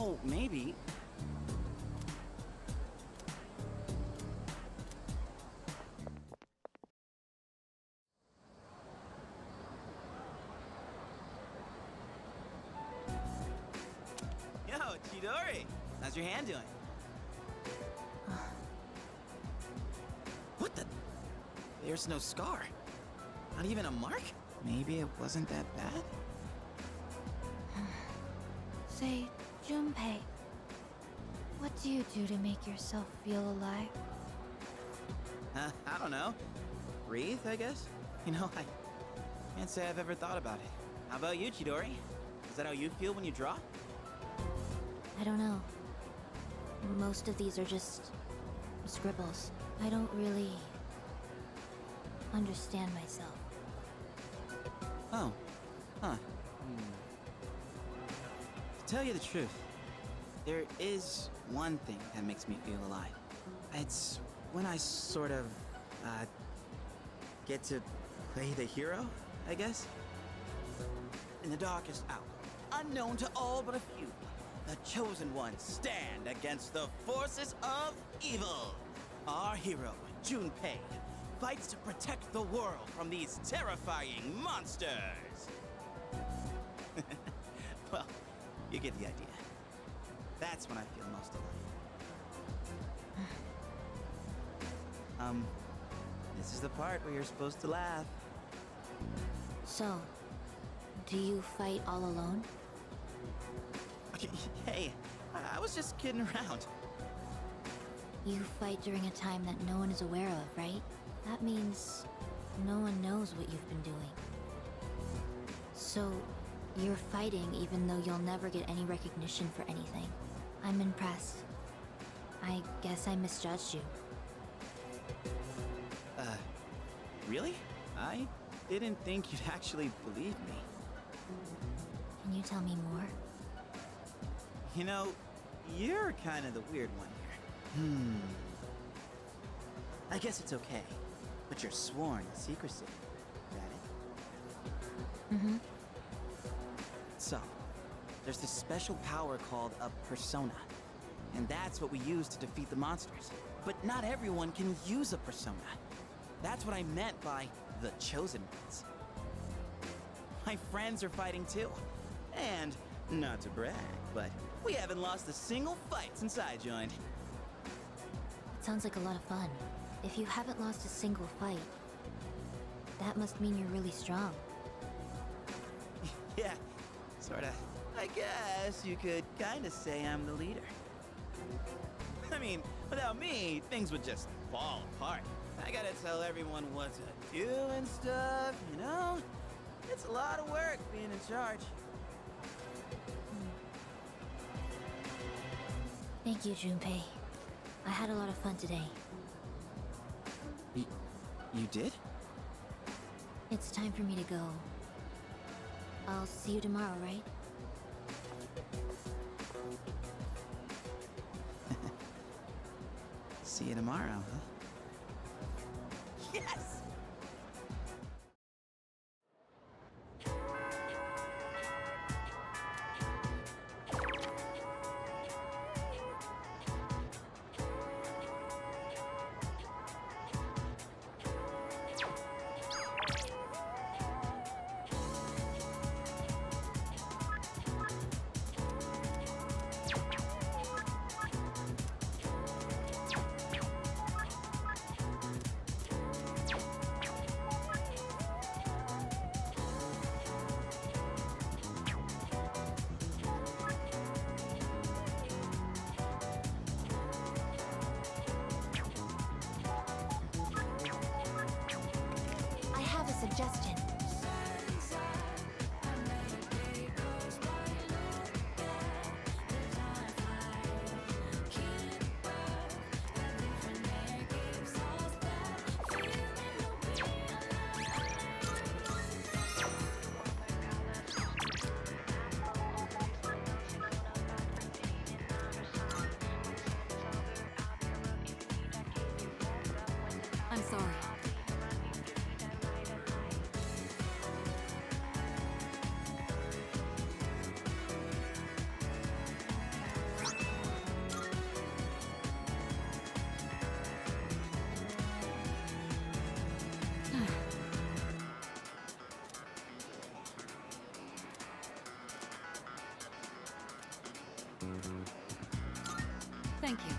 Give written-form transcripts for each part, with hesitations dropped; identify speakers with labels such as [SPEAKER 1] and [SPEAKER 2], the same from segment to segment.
[SPEAKER 1] Oh, maybe. Yo, Chidori! How's your hand doing? What the? There's no scar. Not even a mark? Maybe it wasn't that bad?
[SPEAKER 2] Say, Junpei, what do you do to make yourself feel alive?
[SPEAKER 1] I don't know. Breathe, I guess? You know, I can't say I've ever thought about it. How about you, Chidori? Is that how you feel when you draw?
[SPEAKER 2] I don't know. Most of these are just scribbles. I don't really understand myself.
[SPEAKER 1] Oh. Huh. To tell you the truth, there is one thing that makes me feel alive. It's when I sort of, get to play the hero, I guess? In the darkest hour, unknown to all but a few, the Chosen Ones stand against the forces of evil. Our hero, Junpei, fights to protect the world from these terrifying monsters. Well, you get the idea. That's when I feel most alive. This is the part where you're supposed to laugh.
[SPEAKER 2] So, do you fight all alone?
[SPEAKER 1] Hey, I was just kidding around.
[SPEAKER 2] You fight during a time that no one is aware of, right? That means no one knows what you've been doing. So, you're fighting even though you'll never get any recognition for anything. I'm impressed. I guess I misjudged you.
[SPEAKER 1] Really? I didn't think you'd actually believe me.
[SPEAKER 2] Can you tell me more?
[SPEAKER 1] You know, you're kind of the weird one here. I guess it's okay, but you're sworn to secrecy. Got it? So, there's this special power called a persona. And that's what we use to defeat the monsters. But not everyone can use a persona. That's what I meant by the Chosen Ones. My friends are fighting too. And, not to brag, but we haven't lost a single fight since I joined.
[SPEAKER 2] It sounds like a lot of fun. If you haven't lost a single fight, that must mean you're really strong.
[SPEAKER 1] Yeah, sorta. I guess you could kinda say I'm the leader. I mean, without me, things would just fall apart. I gotta tell everyone what to do and stuff, you know? It's a lot of work being in charge.
[SPEAKER 2] Thank you, Junpei. I had a lot of fun today.
[SPEAKER 1] You did?
[SPEAKER 2] It's time for me to go. I'll see you tomorrow, right?
[SPEAKER 1] See you tomorrow, huh? Yes!
[SPEAKER 2] I have a suggestion. I'm sorry.
[SPEAKER 3] Thank you.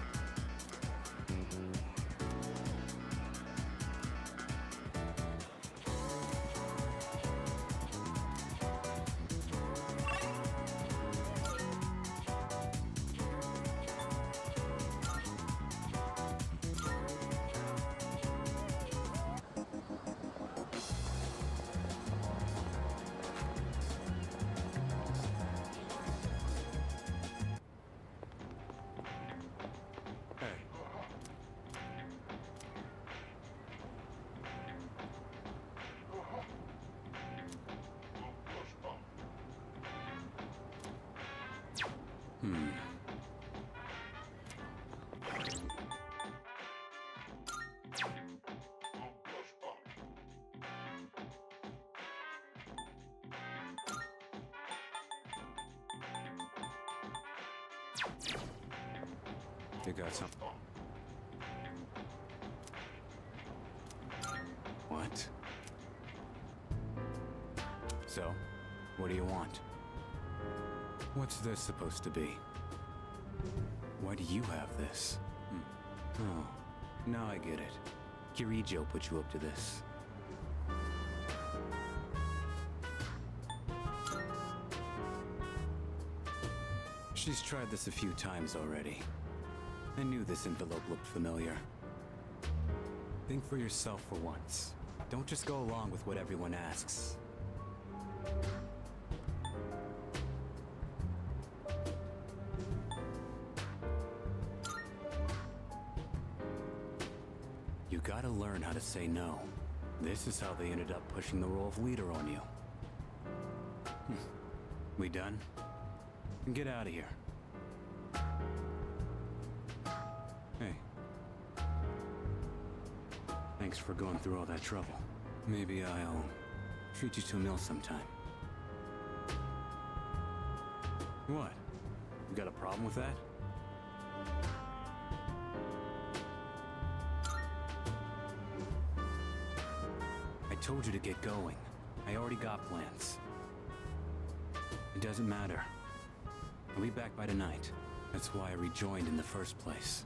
[SPEAKER 4] You got something? What? So, what do you want? What's this supposed to be? Why do you have this? Oh, now I get it. Kirijo put you up to this. She's tried this a few times already. I knew this envelope looked familiar. Think for yourself for once. Don't just go along with what everyone asks. You gotta learn how to say no. This is how they ended up pushing the role of leader on you. We done? Get out of here. Hey. Thanks for going through all that trouble. Maybe I'll treat you to a meal sometime. What? You got a problem with that? I told you to get going. I already got plans. It doesn't matter. I'll be back by tonight. That's why I rejoined in the first place.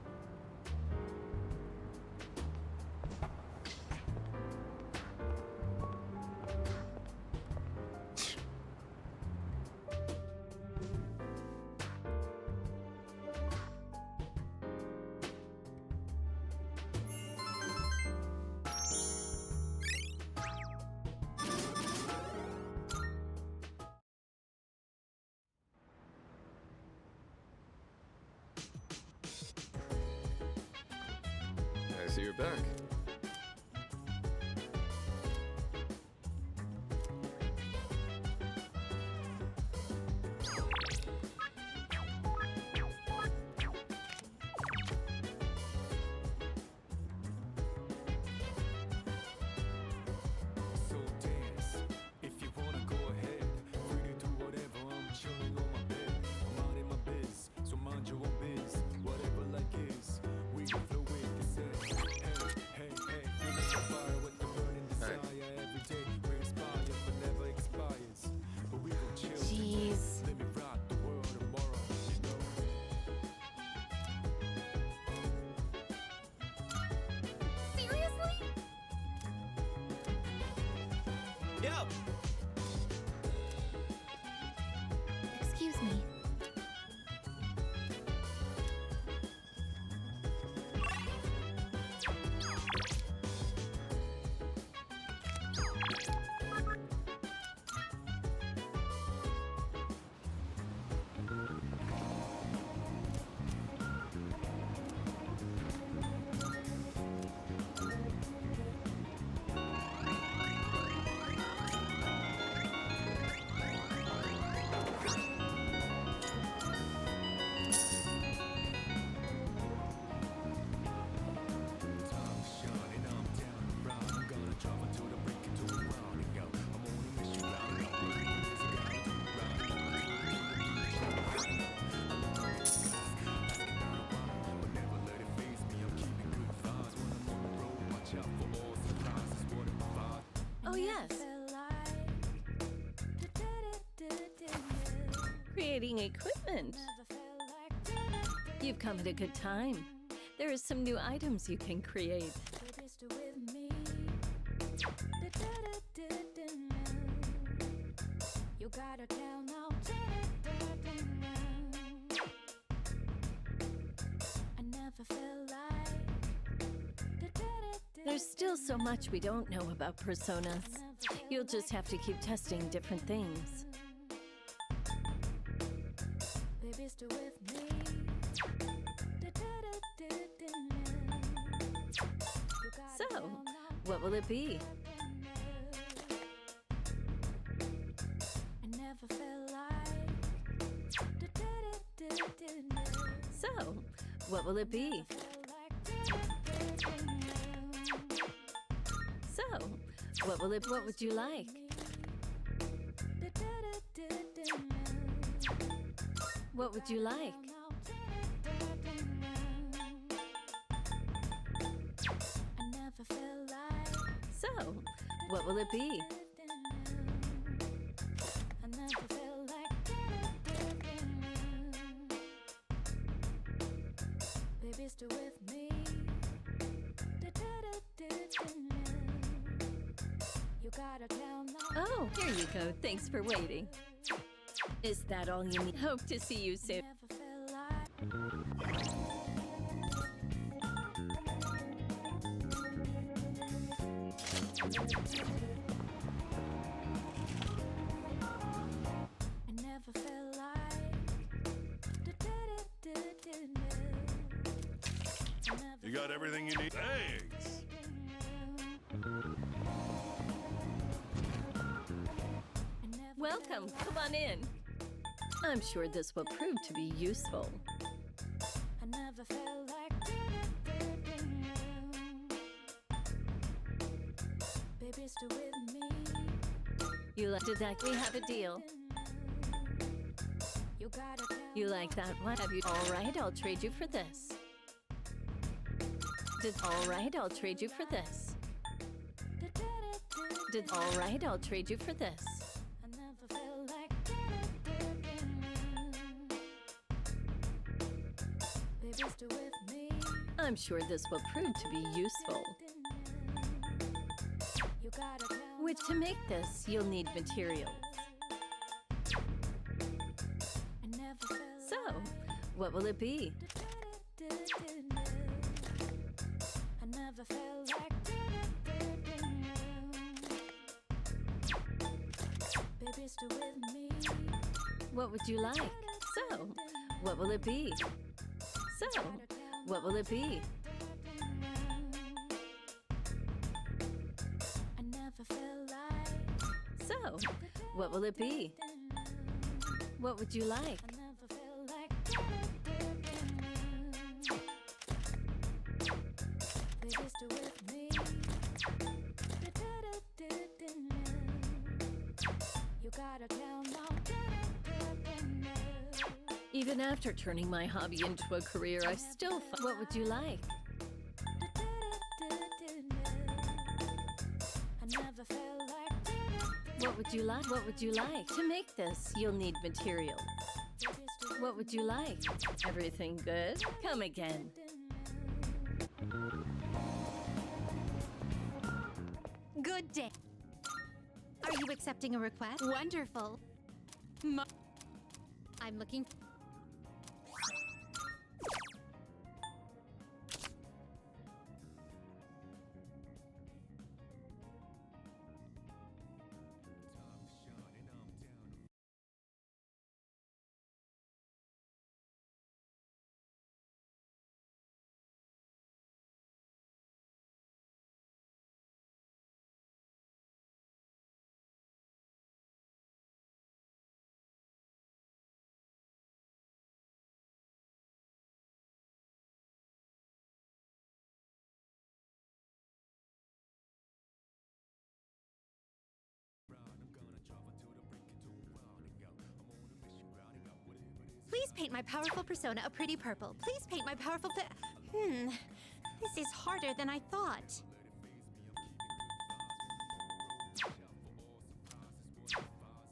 [SPEAKER 5] I see you're back.
[SPEAKER 6] So dance, if you wanna go ahead. Free to do whatever, I'm chilling on my bed. I'm out in my biz, so mind your own biz. Whatever like is, we can flow with the set. Hey, feeling the fire with the burning desire. Every day we inspire, but never expires. But we gon' chill today.
[SPEAKER 2] Jeez.
[SPEAKER 6] Let me rock the world tomorrow, you know.
[SPEAKER 2] Seriously?
[SPEAKER 1] Yo!
[SPEAKER 2] Excuse me.
[SPEAKER 6] Time shining, I'm down and round. I'm gonna travel to the break into the ground and go. I'm on a mission round and up. But never let it faze me. I'm keeping good vibes when I'm on the road. Watch out for all surprises. What a vibe.
[SPEAKER 3] Oh, yes. Creating equipment. You've come at a good time. There are some new items you can create.
[SPEAKER 5] Baby, stay with me. You gotta tell now. I never felt like.
[SPEAKER 3] There's still so much we don't know about personas. You'll just have to keep testing different things.
[SPEAKER 5] Baby, stay with me.
[SPEAKER 3] So, what will it be?
[SPEAKER 5] I never felt like.
[SPEAKER 3] So, what will it be? So, what would you like? What would you like?
[SPEAKER 5] I never felt like.
[SPEAKER 3] So, what will it be?
[SPEAKER 5] I never felt like. Baby, stay with me. You gotta tell now.
[SPEAKER 3] Oh, here you go. Thanks for waiting. Is that all you need? Hope to see you soon.
[SPEAKER 5] Never felt like. I never felt like.
[SPEAKER 7] You got everything you need? Thanks!
[SPEAKER 3] Welcome. Come on in. I'm sure this will prove to be useful.
[SPEAKER 5] I never felt like. Baby, stay with me.
[SPEAKER 3] You like that? We have a deal.
[SPEAKER 5] You gotta tell.
[SPEAKER 3] You like that one? Have you? All right, I'll trade you for this. All right, I'll trade you for this. All right, I'll trade you for this.
[SPEAKER 5] I never felt like. Baby, stay with me.
[SPEAKER 3] I'm sure this will prove to be useful.
[SPEAKER 5] You gotta tell.
[SPEAKER 3] Which to make this, you'll need materials.
[SPEAKER 5] I never felt
[SPEAKER 3] So, what will it be?
[SPEAKER 5] I never felt like. Baby, stay with me.
[SPEAKER 3] What would you like? So, what will it be? So, what will it be?
[SPEAKER 5] I never felt like.
[SPEAKER 3] So, what will it be? What would you like?
[SPEAKER 5] I never felt like. Baby, stay with me. You gotta tell now.
[SPEAKER 3] Even after turning my hobby into a career, I still what would you like?
[SPEAKER 5] I never felt like.
[SPEAKER 3] What would you like? What would you like? To make this, you'll need materials.
[SPEAKER 5] Baby, stay
[SPEAKER 3] What would you like? Everything good? Come again.
[SPEAKER 8] Good day. Are you accepting a request? Wonderful. I'm looking. Please paint my powerful persona a pretty purple. Please paint my powerful This is harder than I thought.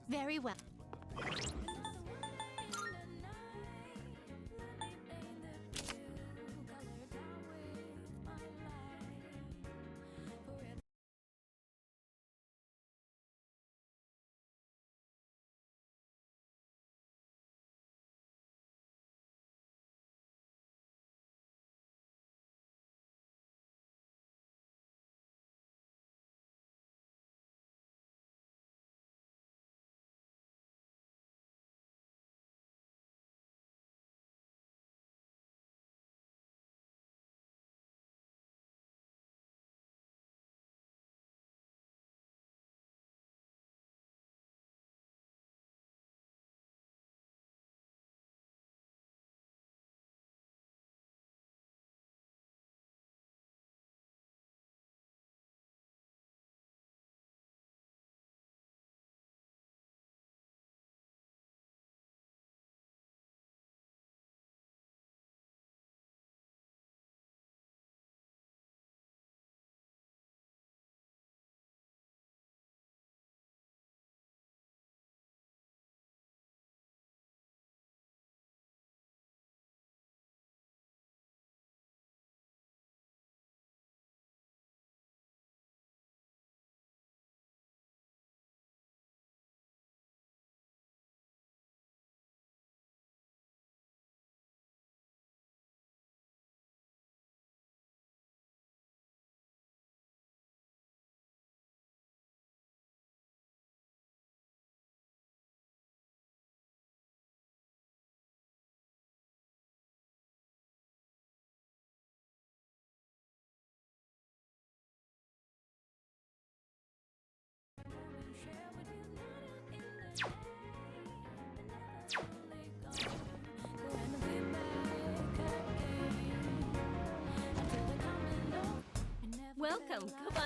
[SPEAKER 8] Very well.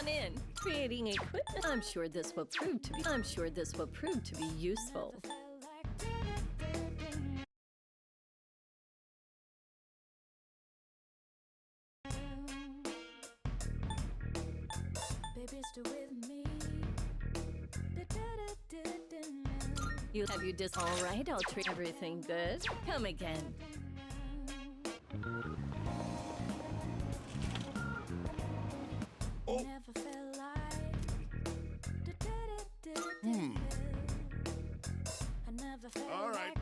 [SPEAKER 3] on in. Creating equipment. I'm sure this will prove to be useful.
[SPEAKER 5] Baby, still with me.
[SPEAKER 3] Have you all right? I'll treat everything good. Come again.
[SPEAKER 5] Never felt like. I never felt
[SPEAKER 7] All right.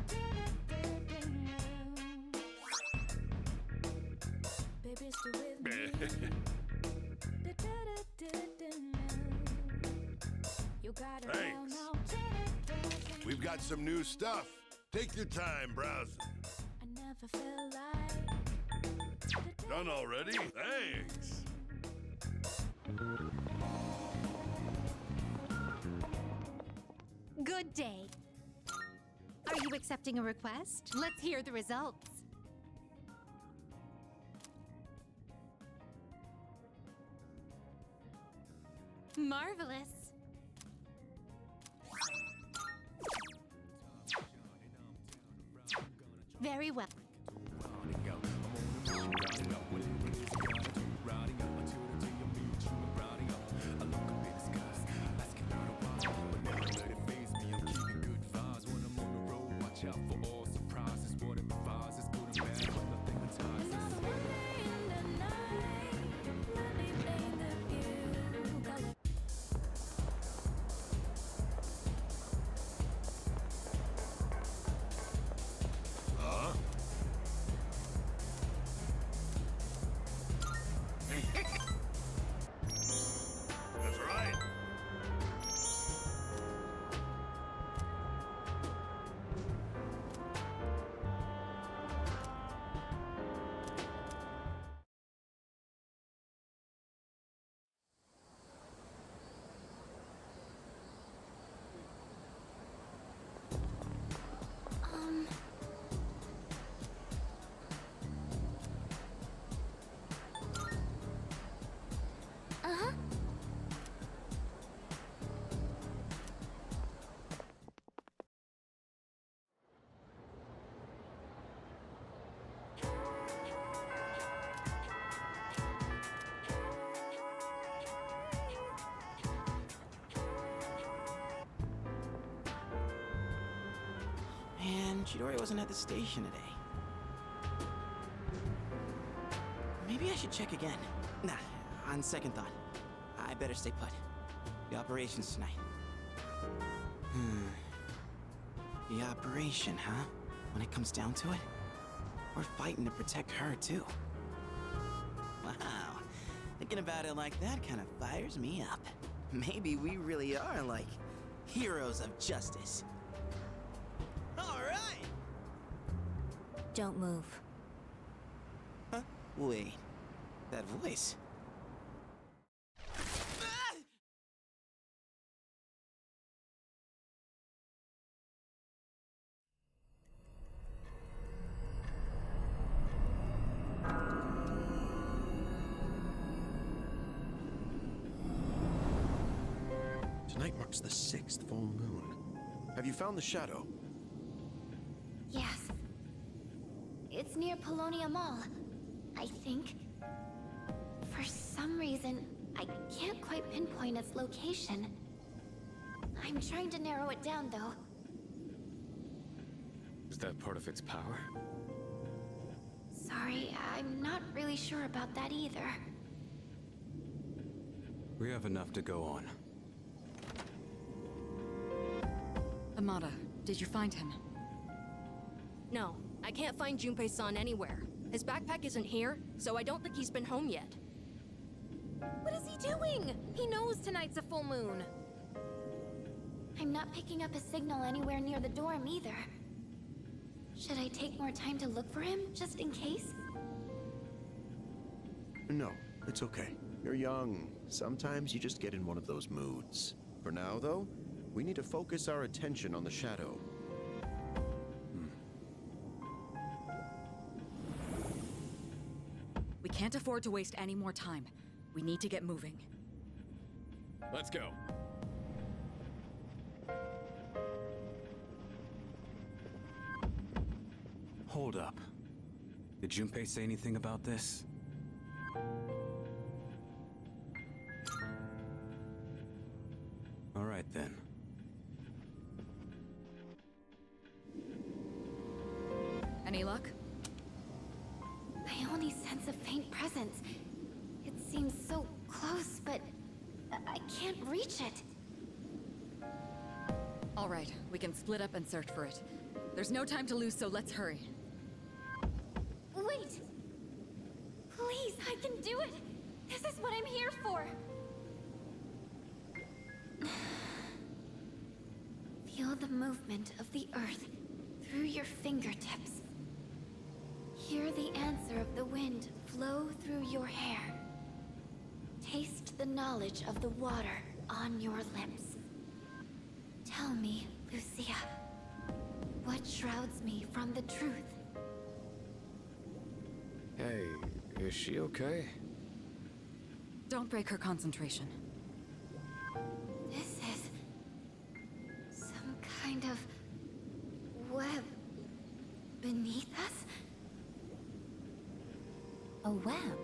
[SPEAKER 5] Baby, still with me. You got it all
[SPEAKER 7] Thanks.
[SPEAKER 5] now.
[SPEAKER 7] We've got some new stuff. Take your time browsing.
[SPEAKER 5] I never felt like.
[SPEAKER 7] Done already? Thanks.
[SPEAKER 8] Good day. Are you accepting a request? Let's hear the results. Marvelous. Very well.
[SPEAKER 7] That's right.
[SPEAKER 2] Uh-huh.
[SPEAKER 1] Man, Chidori wasn't at the station today. Maybe I should check again. Nah, on second thought, I better stay put. The operation's tonight. The operation, huh? When it comes down to it, we're fighting to protect her, too. Wow. Thinking about it like that kind of fires me up. Maybe we really are, like, heroes of justice. All right!
[SPEAKER 2] Don't move.
[SPEAKER 1] Huh? Wait. That voice. Ah!
[SPEAKER 9] Tonight marks the 6th full moon. Have you found the shadow?
[SPEAKER 2] Yes. It's near Polonia Mall, I think. For some reason, I can't quite pinpoint its location. I'm trying to narrow it down, though.
[SPEAKER 4] Is that part of its power?
[SPEAKER 2] Sorry, I'm not really sure about that either.
[SPEAKER 4] We have enough to go on.
[SPEAKER 10] Amada, did you find him?
[SPEAKER 11] No, I can't find Junpei-san anywhere. His backpack isn't here, so I don't think he's been home yet.
[SPEAKER 8] What is he doing? He knows tonight's a full moon.
[SPEAKER 2] I'm not picking up a signal anywhere near the dorm either. Should I take more time to look for him, just in case?
[SPEAKER 9] No, it's okay. You're young. Sometimes you just get in one of those moods. For now, though, we need to focus our attention on the shadow.
[SPEAKER 10] We can't afford to waste any more time. We need to get moving.
[SPEAKER 12] Let's go.
[SPEAKER 4] Hold up. Did Junpei say anything about this? All right then.
[SPEAKER 10] Any luck?
[SPEAKER 2] I only sense a faint presence. It seems so close, but I can't reach it.
[SPEAKER 10] All right, we can split up and search for it. There's no time to lose, so let's hurry.
[SPEAKER 2] Wait! Please, I can do it! This is what I'm here for! Feel the movement of the earth through your fingertips. Hear the answer of the wind flow through your hair. Taste the knowledge of the water on your lips. Tell me, Lucia, what shrouds me from the truth?
[SPEAKER 12] Hey, is she okay?
[SPEAKER 10] Don't break her concentration.
[SPEAKER 2] This is some kind of web beneath us?
[SPEAKER 13] A web?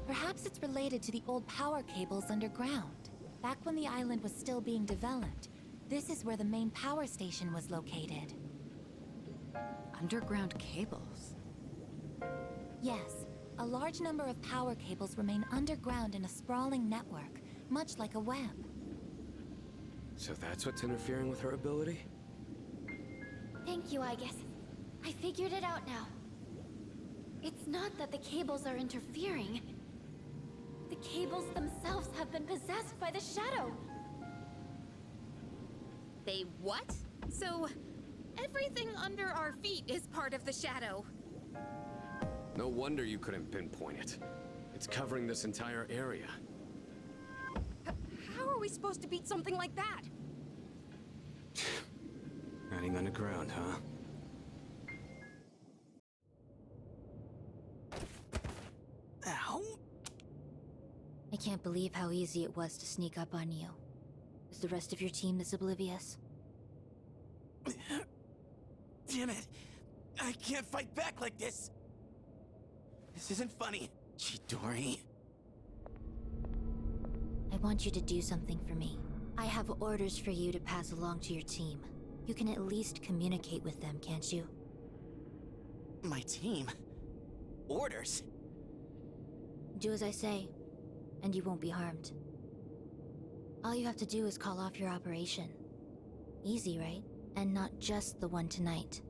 [SPEAKER 13] Perhaps it's related to the old power cables underground. Back when the island was still being developed, this is where the main power station was located.
[SPEAKER 10] Underground cables?
[SPEAKER 13] Yes, a large number of power cables remain underground in a sprawling network, much like a web.
[SPEAKER 12] So that's what's interfering with her ability?
[SPEAKER 2] Thank you, I guess. I figured it out now. It's not that the cables are interfering. The cables themselves have been possessed by the shadow.
[SPEAKER 8] They what? So, everything under our feet is part of the shadow.
[SPEAKER 12] No wonder you couldn't pinpoint it. It's covering this entire area.
[SPEAKER 11] How are we supposed to beat something like that?
[SPEAKER 4] Hiding underground, huh?
[SPEAKER 1] Ow!
[SPEAKER 2] I can't believe how easy it was to sneak up on you. Is the rest of your team this oblivious?
[SPEAKER 1] Damn it! I can't fight back like this! This isn't funny, Chidori.
[SPEAKER 2] I want you to do something for me. I have orders for you to pass along to your team. You can at least communicate with them, can't you?
[SPEAKER 1] My team? Orders?
[SPEAKER 2] Do as I say, and you won't be harmed. All you have to do is call off your operation. Easy, right? And not just the one tonight.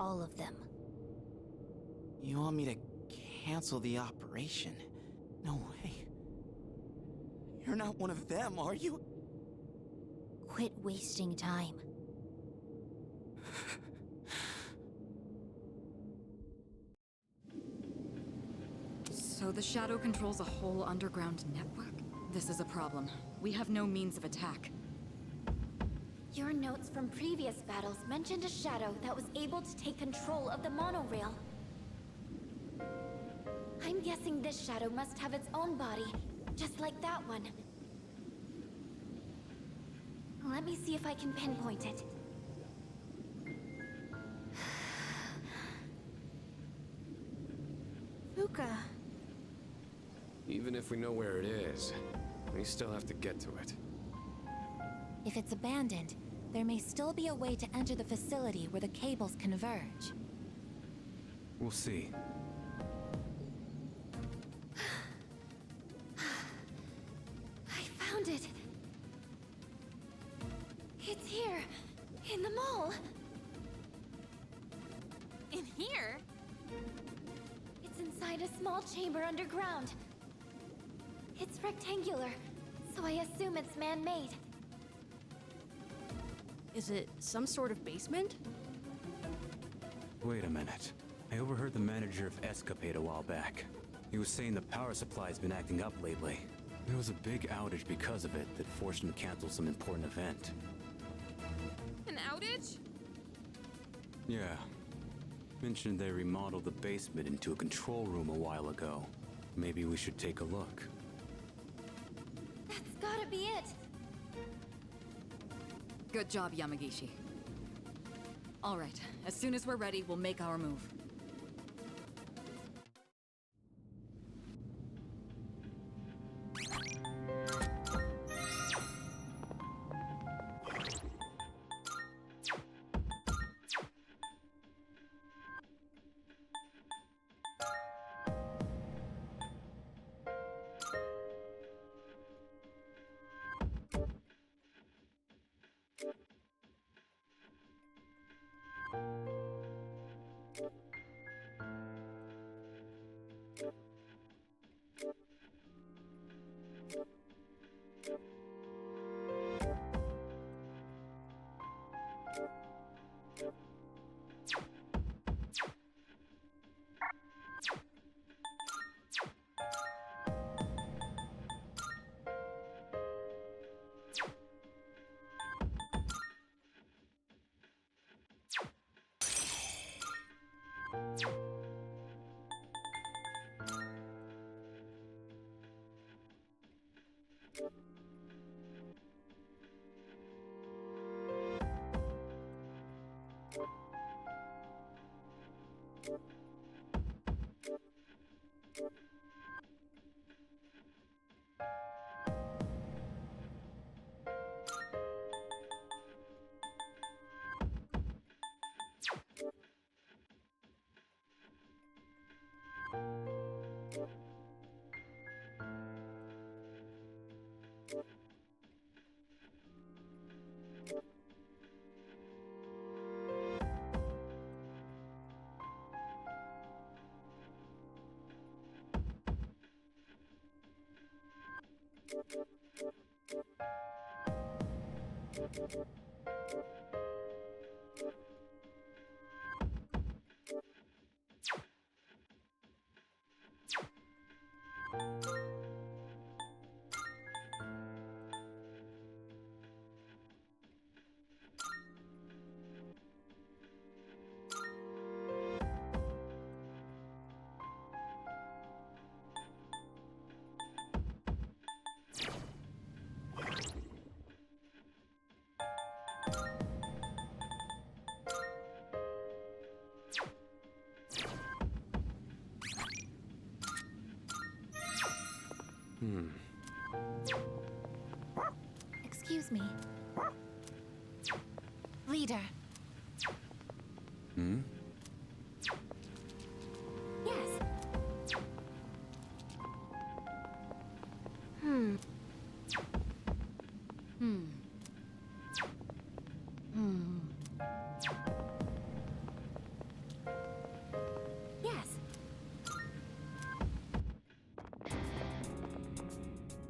[SPEAKER 2] All of them.
[SPEAKER 1] You want me to cancel the operation? No way. You're not one of them, are you?
[SPEAKER 2] Quit wasting time.
[SPEAKER 10] So the Shadow controls a whole underground network? This is a problem. We have no means of attack.
[SPEAKER 2] Your notes from previous battles mentioned a shadow that was able to take control of the monorail. I'm guessing this shadow must have its own body, just like that one. Let me see if I can pinpoint it. Fuka.
[SPEAKER 12] Even if we know where it is, we still have to get to it.
[SPEAKER 13] If it's abandoned, there may still be a way to enter the facility where the cables converge.
[SPEAKER 4] We'll see.
[SPEAKER 2] I found it. It's here, in the mall.
[SPEAKER 8] In here?
[SPEAKER 2] It's inside a small chamber underground. It's rectangular, so I assume it's man-made.
[SPEAKER 11] Is it some sort of basement?
[SPEAKER 4] Wait a minute. I overheard the manager of Escapade a while back. He was saying the power supply's been acting up lately. There was a big outage because of it that forced him to cancel some important event.
[SPEAKER 8] An outage?
[SPEAKER 4] Yeah. Mentioned they remodeled the basement into a control room a while ago. Maybe we should take a look.
[SPEAKER 2] That's gotta could be it.
[SPEAKER 10] Good job, Yamagishi. All right, as soon as we're ready, we'll make our move.
[SPEAKER 13] Excuse me. Leader.
[SPEAKER 4] Hmm?
[SPEAKER 13] Yes. Yes.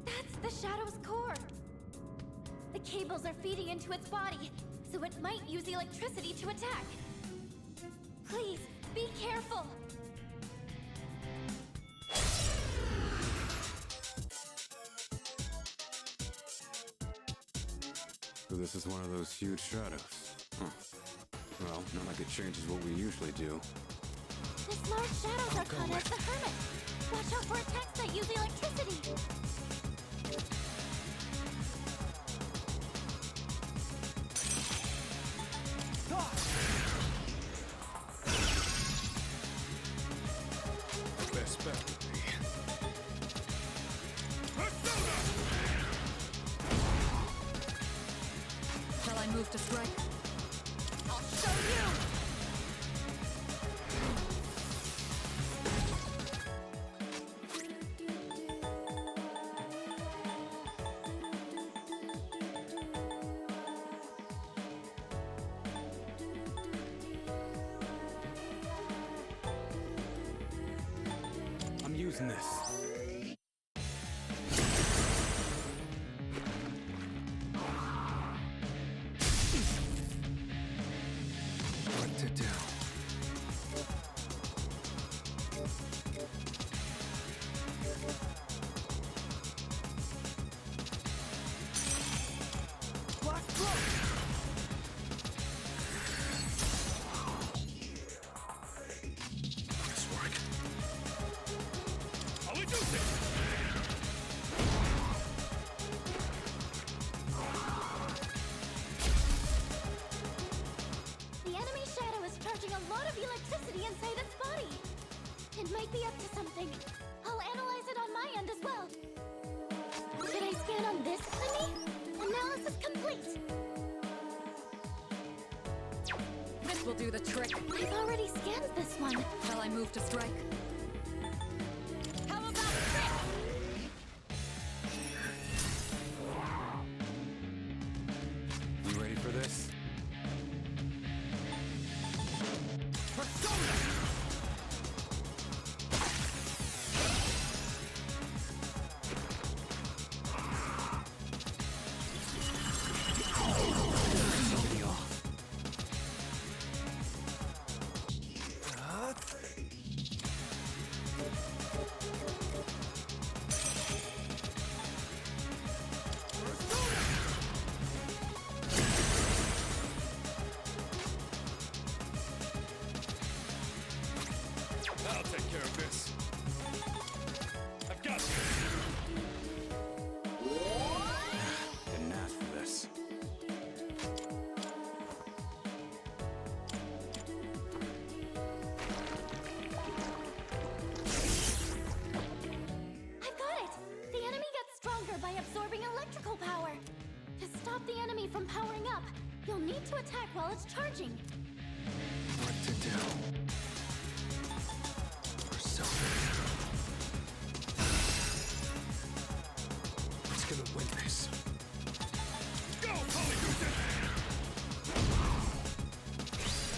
[SPEAKER 13] That's the Shadow's core. The cables are feeding into its body, so it might use the electricity to attack. Please, be careful.
[SPEAKER 4] So this is one of those huge shadows. Huh. Well, not like it changes what we usually do.
[SPEAKER 13] This large shadows are caught as the Hermit. Watch out for attacks that use electricity.
[SPEAKER 12] Best bet would be...
[SPEAKER 10] Shall I move to strike?
[SPEAKER 13] I'll show you.
[SPEAKER 4] I'm using this. What to do?
[SPEAKER 1] Black Throat!
[SPEAKER 12] This work. I'll reduce it!
[SPEAKER 2] It might be up to something. I'll analyze it on my end as well. Should I scan on this enemy? Analysis complete.
[SPEAKER 10] This will do the trick.
[SPEAKER 2] I've already scanned this one.
[SPEAKER 10] Shall I move to strike?
[SPEAKER 2] How about this?
[SPEAKER 4] You ready for this?
[SPEAKER 6] I'll take care of this. I've got this.
[SPEAKER 4] Didn't ask for this.
[SPEAKER 2] I've got it! The enemy gets stronger by absorbing electrical power. To stop the enemy from powering up, you'll need to attack while it's charging.
[SPEAKER 6] What to do? What's gonna win this? Go, Polygoon!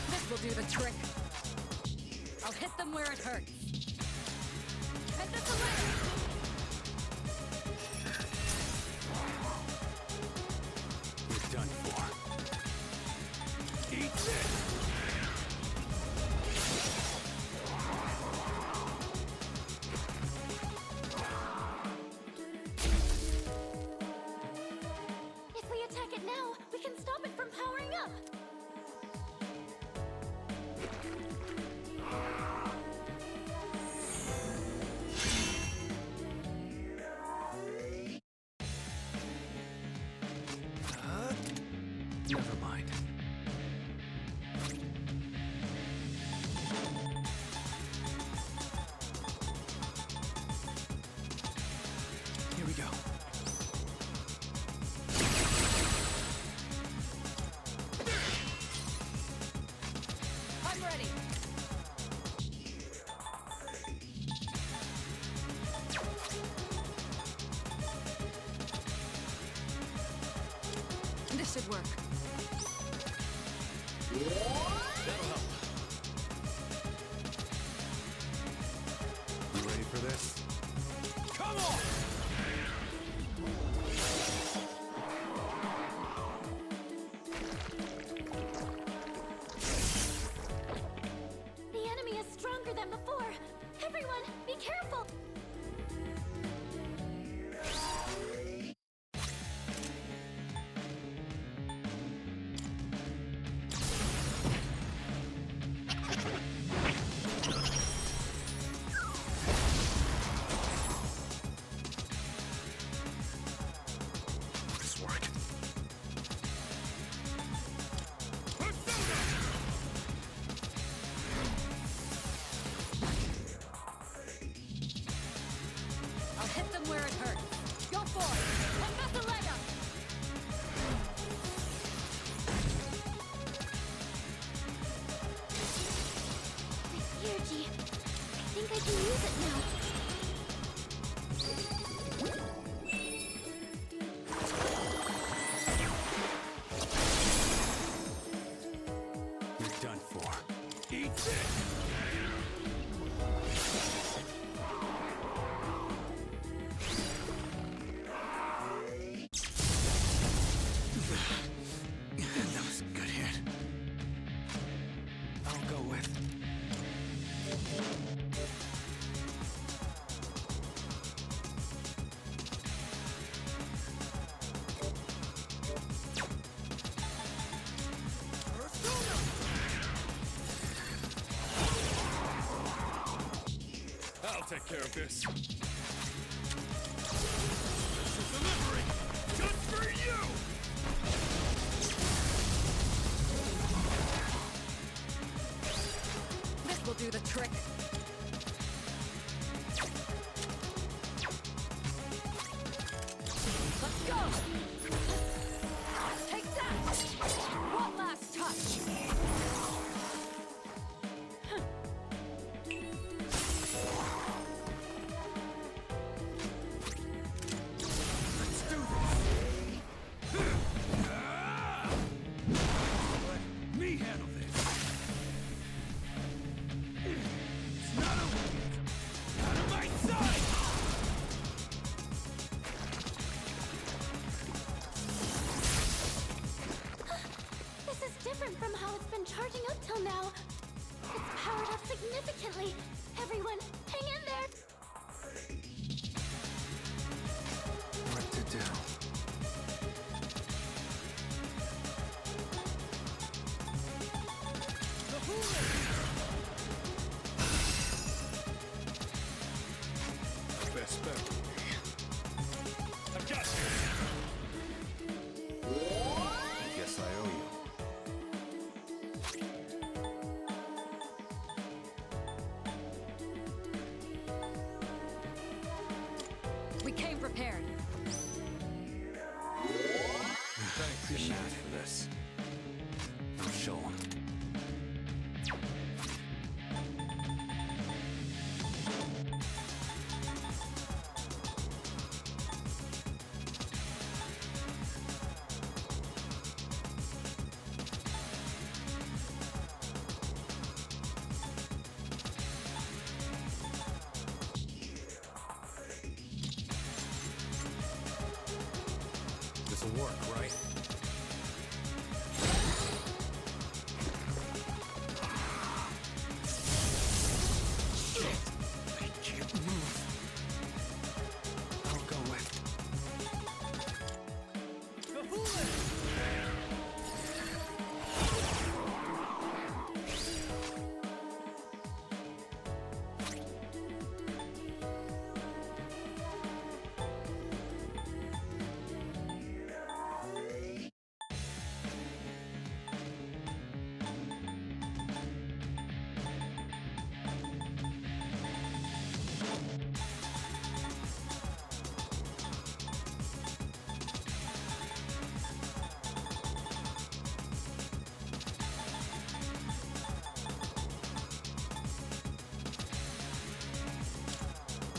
[SPEAKER 10] This will do the trick. I'll hit them where it hurts. Hit this away!
[SPEAKER 4] You're done for.
[SPEAKER 6] Eat this!
[SPEAKER 2] If we attack it now, we can stop it from powering up.
[SPEAKER 6] Never mind. Here we go.
[SPEAKER 10] I'm ready. This should work.
[SPEAKER 6] That'll help.
[SPEAKER 4] You ready for this?
[SPEAKER 6] Come on!
[SPEAKER 2] The enemy is stronger than before. Everyone, be careful!
[SPEAKER 6] This work.
[SPEAKER 10] I'll hit them where it hurts. Go for it! And got the leg up!
[SPEAKER 2] My energy. I think I can use it now.
[SPEAKER 4] You're done for.
[SPEAKER 6] Eat this!
[SPEAKER 4] That was a good hit.
[SPEAKER 6] I'll go with. I'll take care of this. This is delivery just for you!
[SPEAKER 10] This will do the trick.
[SPEAKER 2] careful now. It's powered up significantly. Everyone, hang in there.
[SPEAKER 4] What to do?
[SPEAKER 6] Best bet. I got you.
[SPEAKER 4] Guess I owe you.
[SPEAKER 10] We came prepared.
[SPEAKER 4] Thanks. Didn't ask for this. I'll show 'em. This'll work, right? Shit! I can't move. I'll go with.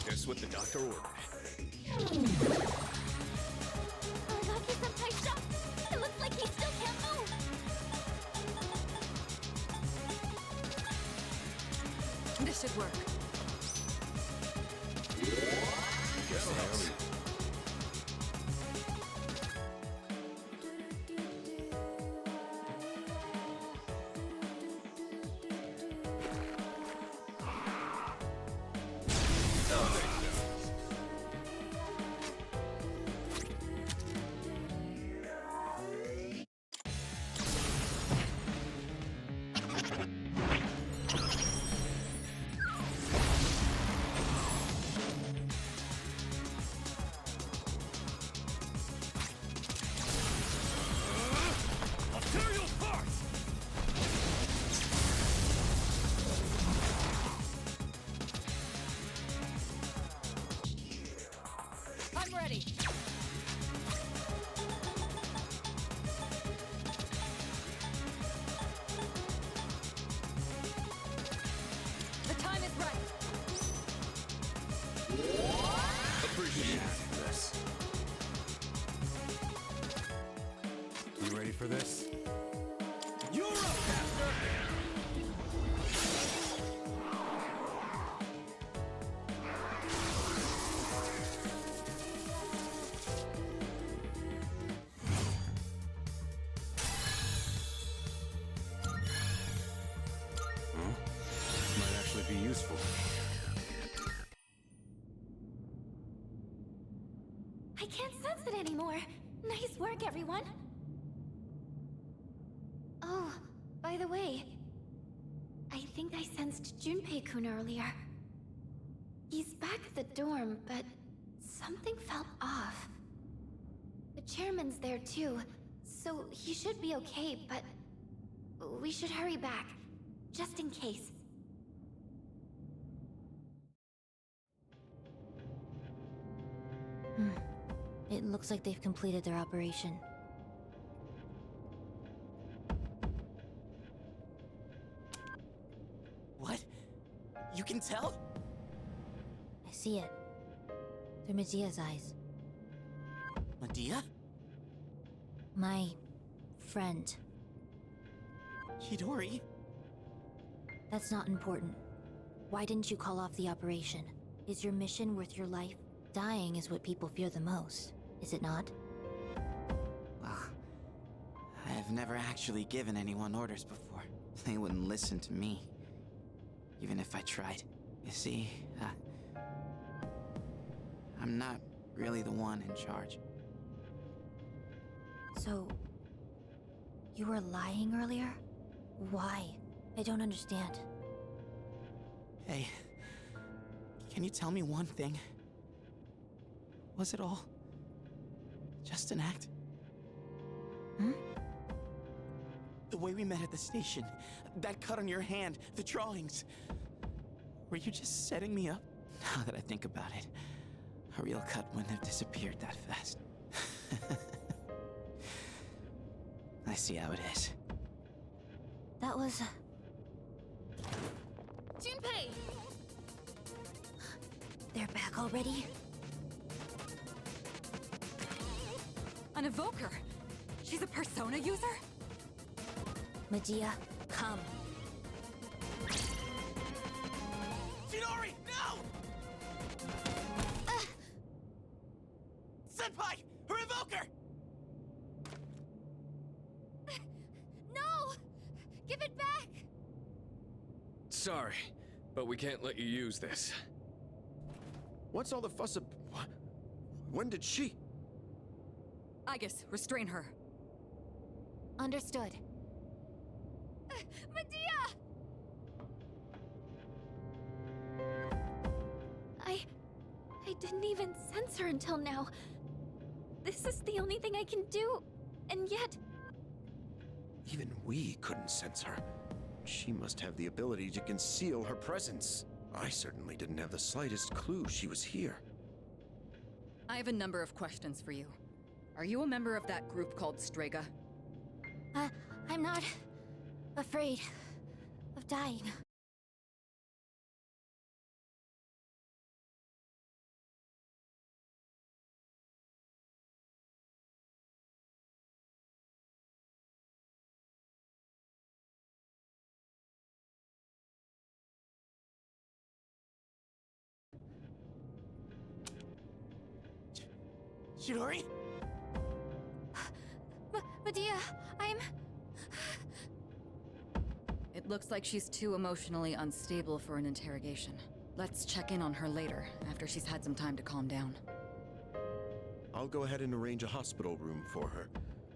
[SPEAKER 6] Guess what the doctor ordered?
[SPEAKER 2] Aragaki-senpai shot. It looks like he still can't move.
[SPEAKER 10] This should work.
[SPEAKER 4] Guess I owe you.
[SPEAKER 10] I'm ready. The time is right.
[SPEAKER 6] Appreciate
[SPEAKER 4] this. You ready for this?
[SPEAKER 6] You're up, Master!
[SPEAKER 4] This might actually be useful.
[SPEAKER 2] I can't sense it anymore. Nice work, everyone. Oh, by the way, I think I sensed Junpei-kun earlier. He's back at the dorm, but something felt off. The chairman's there too, so he should be okay, but we should hurry back, just in case. It looks like they've completed their operation.
[SPEAKER 1] What? You can tell?
[SPEAKER 2] I see it. Through Medea's eyes.
[SPEAKER 1] Medea?
[SPEAKER 2] My friend.
[SPEAKER 1] Hidori?
[SPEAKER 2] That's not important. Why didn't you call off the operation? Is your mission worth your life? Dying is what people fear the most, is it not?
[SPEAKER 1] Well, I've never actually given anyone orders before. They wouldn't listen to me, even if I tried. You see, I'm not really the one in charge.
[SPEAKER 2] So, you were lying earlier? Why? I don't understand.
[SPEAKER 1] Hey, can you tell me one thing? Was it all just an act?
[SPEAKER 2] Hmm?
[SPEAKER 1] The way we met at the station, that cut on your hand, the drawings. Were you just setting me up? Now that I think about it, a real cut wouldn't have disappeared that fast. I see how it is.
[SPEAKER 2] That was...
[SPEAKER 13] Junpei!
[SPEAKER 2] They're back already?
[SPEAKER 10] An evoker? She's a persona user?
[SPEAKER 2] Medea, come.
[SPEAKER 1] Chidori, no! Senpai, her evoker!
[SPEAKER 8] No! Give it back!
[SPEAKER 12] Sorry, but we can't let you use this.
[SPEAKER 9] What's all the fuss ab... What? When did she...
[SPEAKER 10] Aegis, restrain her.
[SPEAKER 2] Understood.
[SPEAKER 8] Medea!
[SPEAKER 2] I didn't even sense her until now. This is the only thing I can do, and yet...
[SPEAKER 9] Even we couldn't sense her. She must have the ability to conceal her presence. I certainly didn't have the slightest clue she was here.
[SPEAKER 10] I have a number of questions for you. Are you a member of that group called Strega?
[SPEAKER 2] I'm not... afraid... of dying.
[SPEAKER 1] Chidori?
[SPEAKER 2] Medea, I'm...
[SPEAKER 10] It looks like she's too emotionally unstable for an interrogation. Let's check in on her later, after she's had some time to calm down.
[SPEAKER 9] I'll go ahead and arrange a hospital room for her.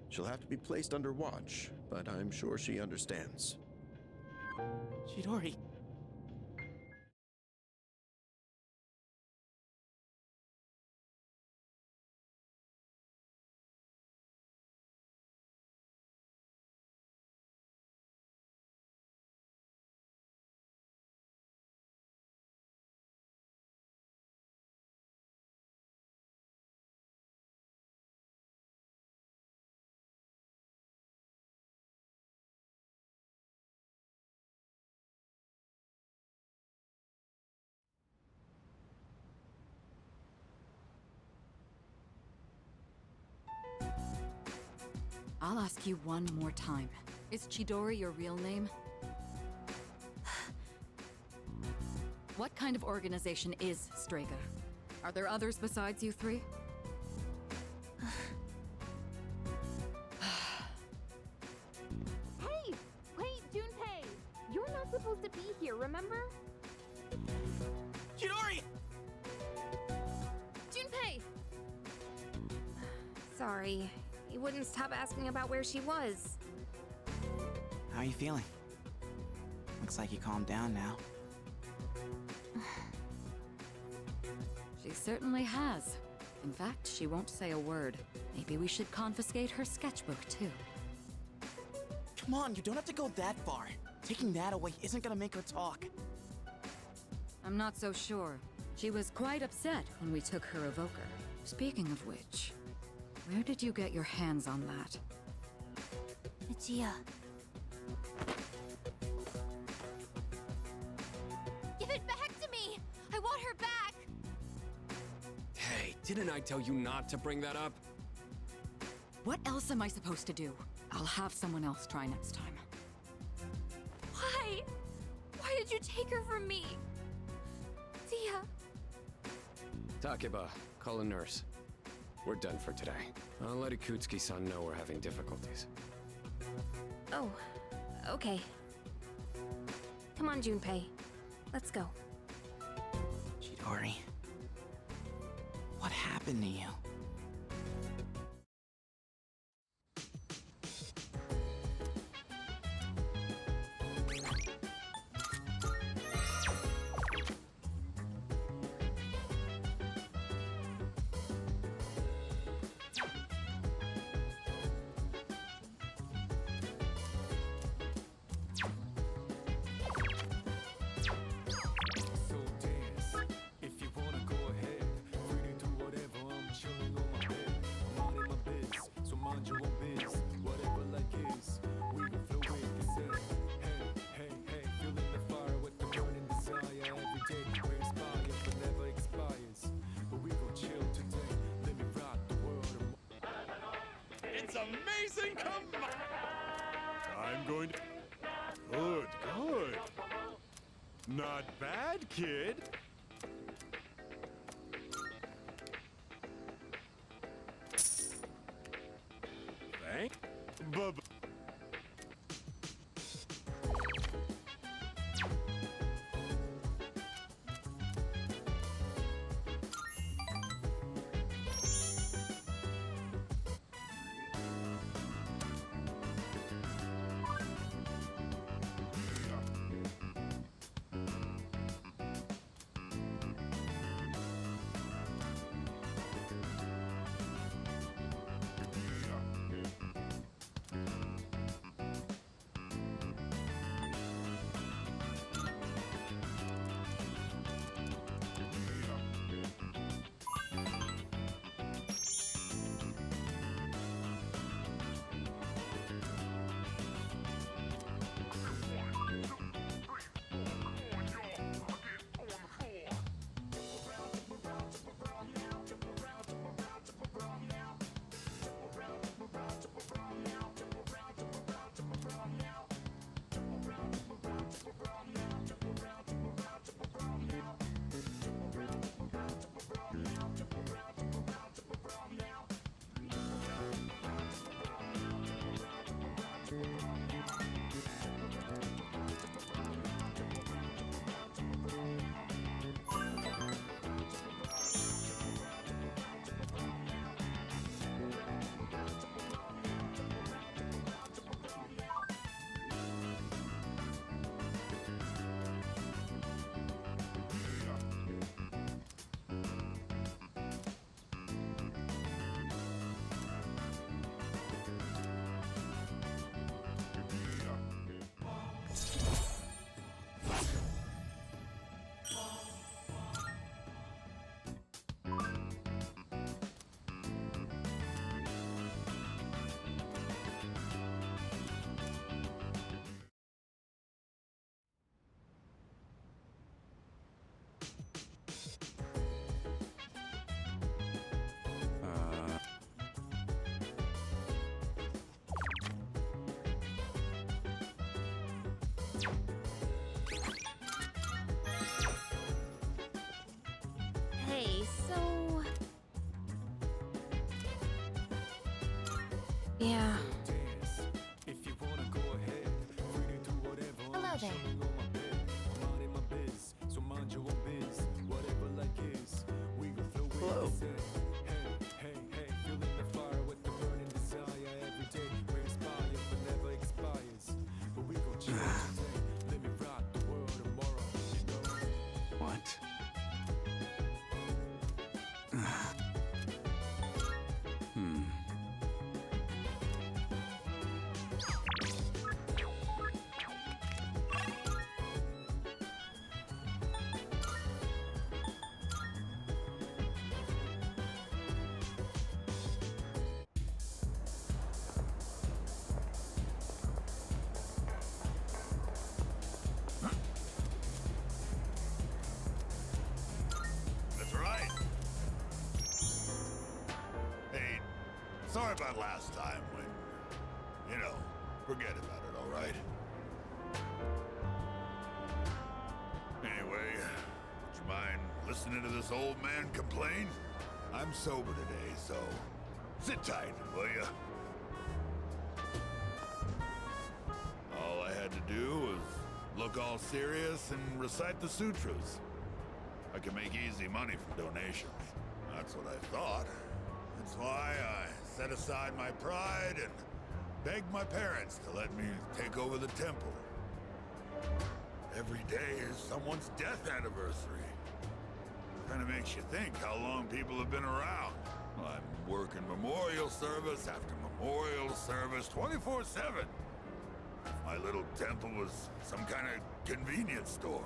[SPEAKER 9] She'll have to be placed under watch, but I'm sure she understands.
[SPEAKER 1] Chidori.
[SPEAKER 10] I'll ask you one more time. Is Chidori your real name? What kind of organization is Strega? Are there others besides you three?
[SPEAKER 14] Hey! Wait, Junpei! You're not supposed to be here, remember?
[SPEAKER 1] Chidori!
[SPEAKER 8] Junpei! Sorry. He wouldn't stop asking about where she was.
[SPEAKER 1] How are you feeling? Looks like you calmed down now.
[SPEAKER 10] She certainly has. In fact, she won't say a word. Maybe we should confiscate her sketchbook, too.
[SPEAKER 1] Come on, you don't have to go that far. Taking that away isn't gonna make her talk.
[SPEAKER 10] I'm not so sure. She was quite upset when we took her evoker. Speaking of which, where did you get your hands on that?
[SPEAKER 2] Medea.
[SPEAKER 8] Give it back to me! I want her back!
[SPEAKER 12] Hey, didn't I tell you not to bring that up?
[SPEAKER 10] What else am I supposed to do? I'll have someone else try next time.
[SPEAKER 8] Why? Why did you take her from me? Medea.
[SPEAKER 12] Takeba, call a nurse. We're done for today. I'll let Ikutsuki-san know we're having difficulties.
[SPEAKER 8] Oh, okay. Come on, Junpei. Let's go.
[SPEAKER 1] Chidori, what happened to you?
[SPEAKER 6] So dance, if you wanna go ahead. Free to do whatever, I'm chilling on my bed. I'm out in my biz, so mind your own biz. Whatever like is, we will flow with the set. Hey, hey, hey, feeling the fire with the burning desire. Every day we inspire, but never expires. But we gon' chill today, let me rock the world.
[SPEAKER 7] It's amazing! Come on! I'm going to... Good, good. Not bad, kid. Thank... Bub...
[SPEAKER 8] Hey, so... Yeah.
[SPEAKER 6] If you wanna go ahead, free to do whatever.
[SPEAKER 13] Hello
[SPEAKER 6] I'm
[SPEAKER 13] there.
[SPEAKER 6] chilling on my bed. I'm out in my biz, so mind your own biz. Whatever like is, we gon' flow with
[SPEAKER 1] Hello.
[SPEAKER 6] the set. Hey, hey, hey, feeling the fire with the burning desire. Every day we inspire, but never expires. But we gon' chill today, let me rock the world tomorrow, you know?
[SPEAKER 4] What?
[SPEAKER 7] That's right. Hey, sorry about last time when, you know, forget about it, all right? Anyway, would you mind listening to this old man complain? I'm sober today, so sit tight, will ya? All I had to do was look look all serious and recite the sutras. I can make easy money from donations. That's what I thought. That's why I set aside my pride and begged my parents to let me take over the temple. Every day is someone's death anniversary. Kind of makes you think how long people have been around. I'm working memorial service after memorial service 24/7. My little temple was some kind of convenience store.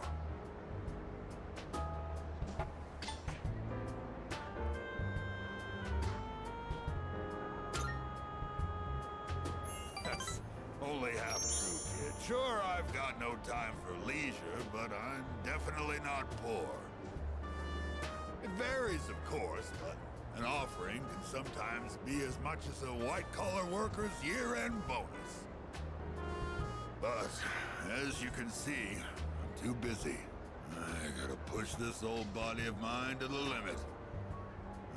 [SPEAKER 7] That's only half true, kid. Sure, I've got no time for leisure, but I'm definitely not poor. It varies, of course, but an offering can sometimes be as much as a white-collar worker's year-end bonus. But, as you can see, I'm too busy. I gotta push this old body of mine to the limit.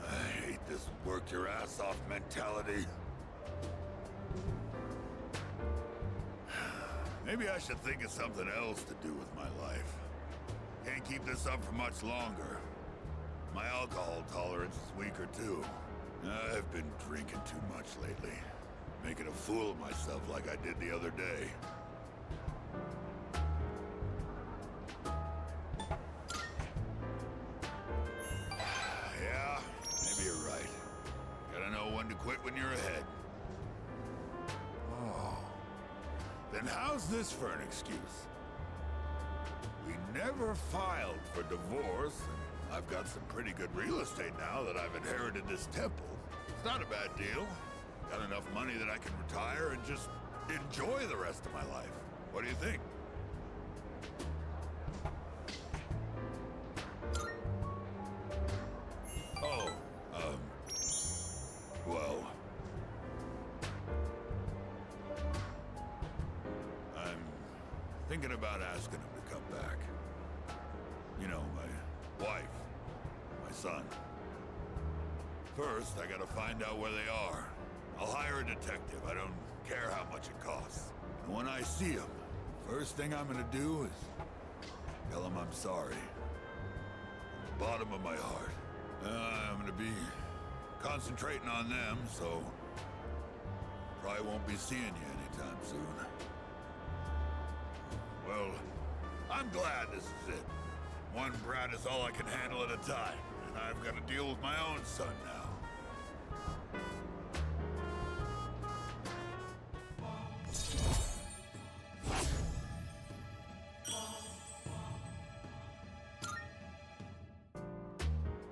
[SPEAKER 7] I hate this work-your-ass-off mentality. Maybe I should think of something else to do with my life. Can't keep this up for much longer. My alcohol tolerance is weaker too. I've been drinking too much lately. Making a fool of myself like I did the other day. Yeah, maybe you're right. Gotta know when to quit when you're ahead. Oh. Then how's this for an excuse? We never filed for divorce, and I've got some pretty good real estate now that I've inherited this temple. It's not a bad deal. Got enough money that I can retire and just enjoy the rest of my life. What do you think? Oh, well... I'm thinking about asking him to come back. You know, my wife, my son. First, I gotta find out where they are. I'll hire a detective. I don't care how much it costs. And when I see him, first thing I'm gonna do is tell him I'm sorry. From the bottom of my heart. I'm gonna be concentrating on them, so probably won't be seeing you anytime soon. Well, I'm glad this is it. One brat is all I can handle at a time, and I've got to deal with my own son now.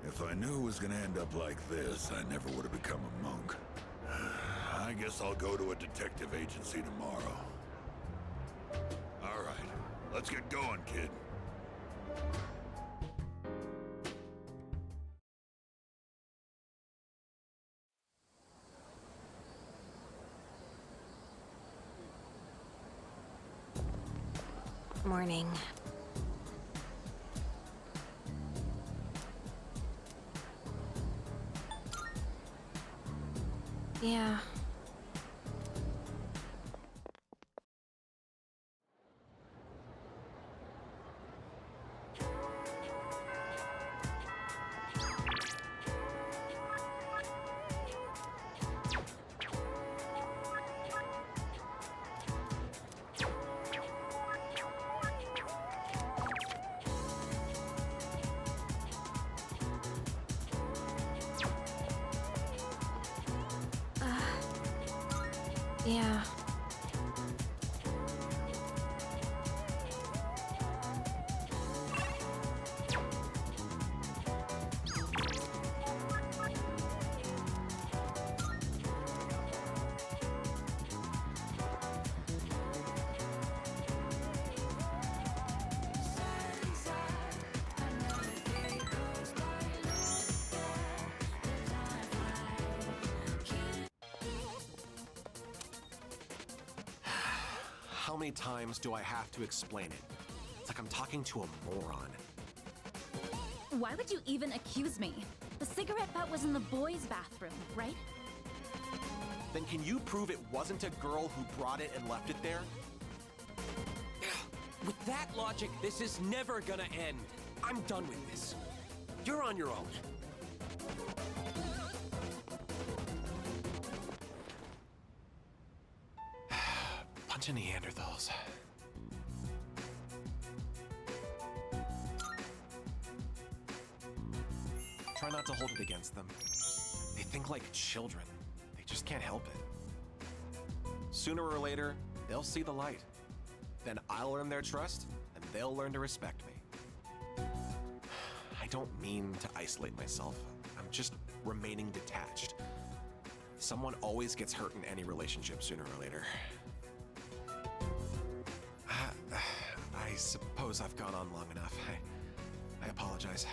[SPEAKER 7] If I knew it was gonna end up like this, I never would have become a monk. I guess I'll go to a detective agency tomorrow. All right, let's get going, kid.
[SPEAKER 2] Morning. Yeah. Yeah.
[SPEAKER 15] How many times do I have to explain it? It's like I'm talking to a moron.
[SPEAKER 16] Why would you even accuse me? The cigarette butt was in the boys' bathroom, right?
[SPEAKER 15] Then can you prove it wasn't a girl who brought it and left it there? With that logic, this is never gonna end. I'm done with this. You're on your own. Bunch of Neanderthals. Try not to hold it against them. They think like children. They just can't help it. Sooner or later, they'll see the light. Then I'll earn their trust, and they'll learn to respect me. I don't mean to isolate myself. I'm just remaining detached. Someone always gets hurt in any relationship sooner or later. I suppose I've gone on long enough. I apologize.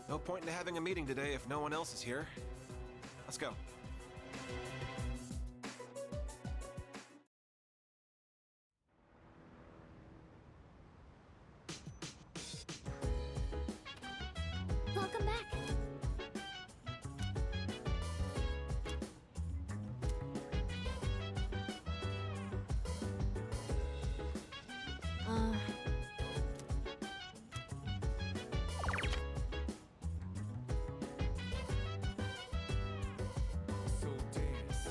[SPEAKER 15] No point in having a meeting today if no one else is here. Let's go.
[SPEAKER 2] Welcome back.
[SPEAKER 6] So dance,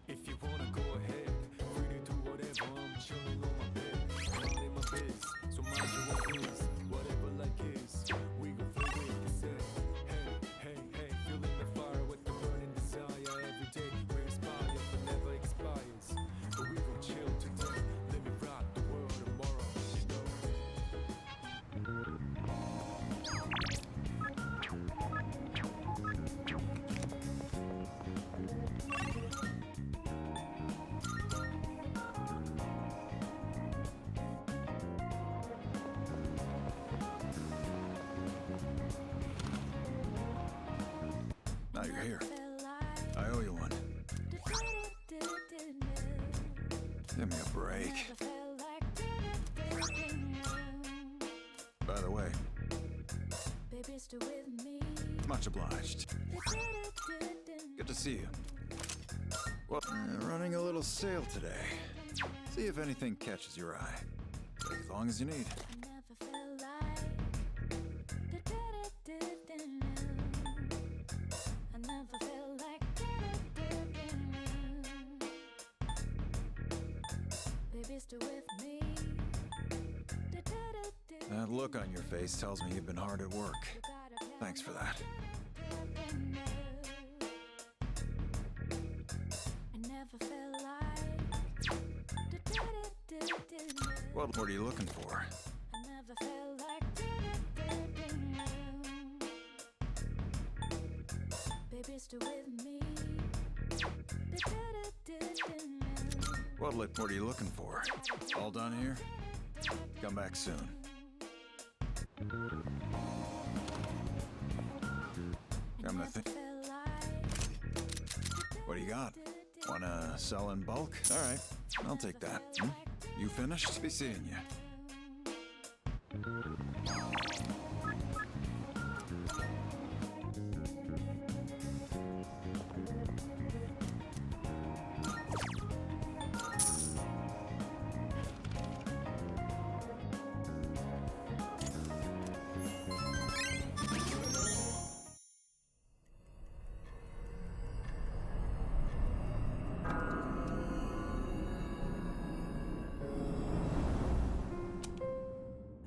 [SPEAKER 6] if you wanna go ahead. Free to do whatever, I'm chilling on my bed. Minding my biz, so mind your own biz. Whatever like is, we gon' flow with the set. Hey, hey, hey, feeling the fire with the burning desire. Every day we inspire, but never expires. But we gon' chill today, let me rock the world tomorrow, you know.
[SPEAKER 4] Now you're here. I owe you one. Give me a break. By the way, much obliged. Good to see you. Well, running a little sale today. See if anything catches your eye. Take as long as you need. That look on your face tells me you've been hard at work. Thanks for that. What are you looking for? What are you looking for? All done here? Come back soon. Come to think. What do you got? Wanna sell in bulk? All right, I'll take that. You finished? Be seeing you.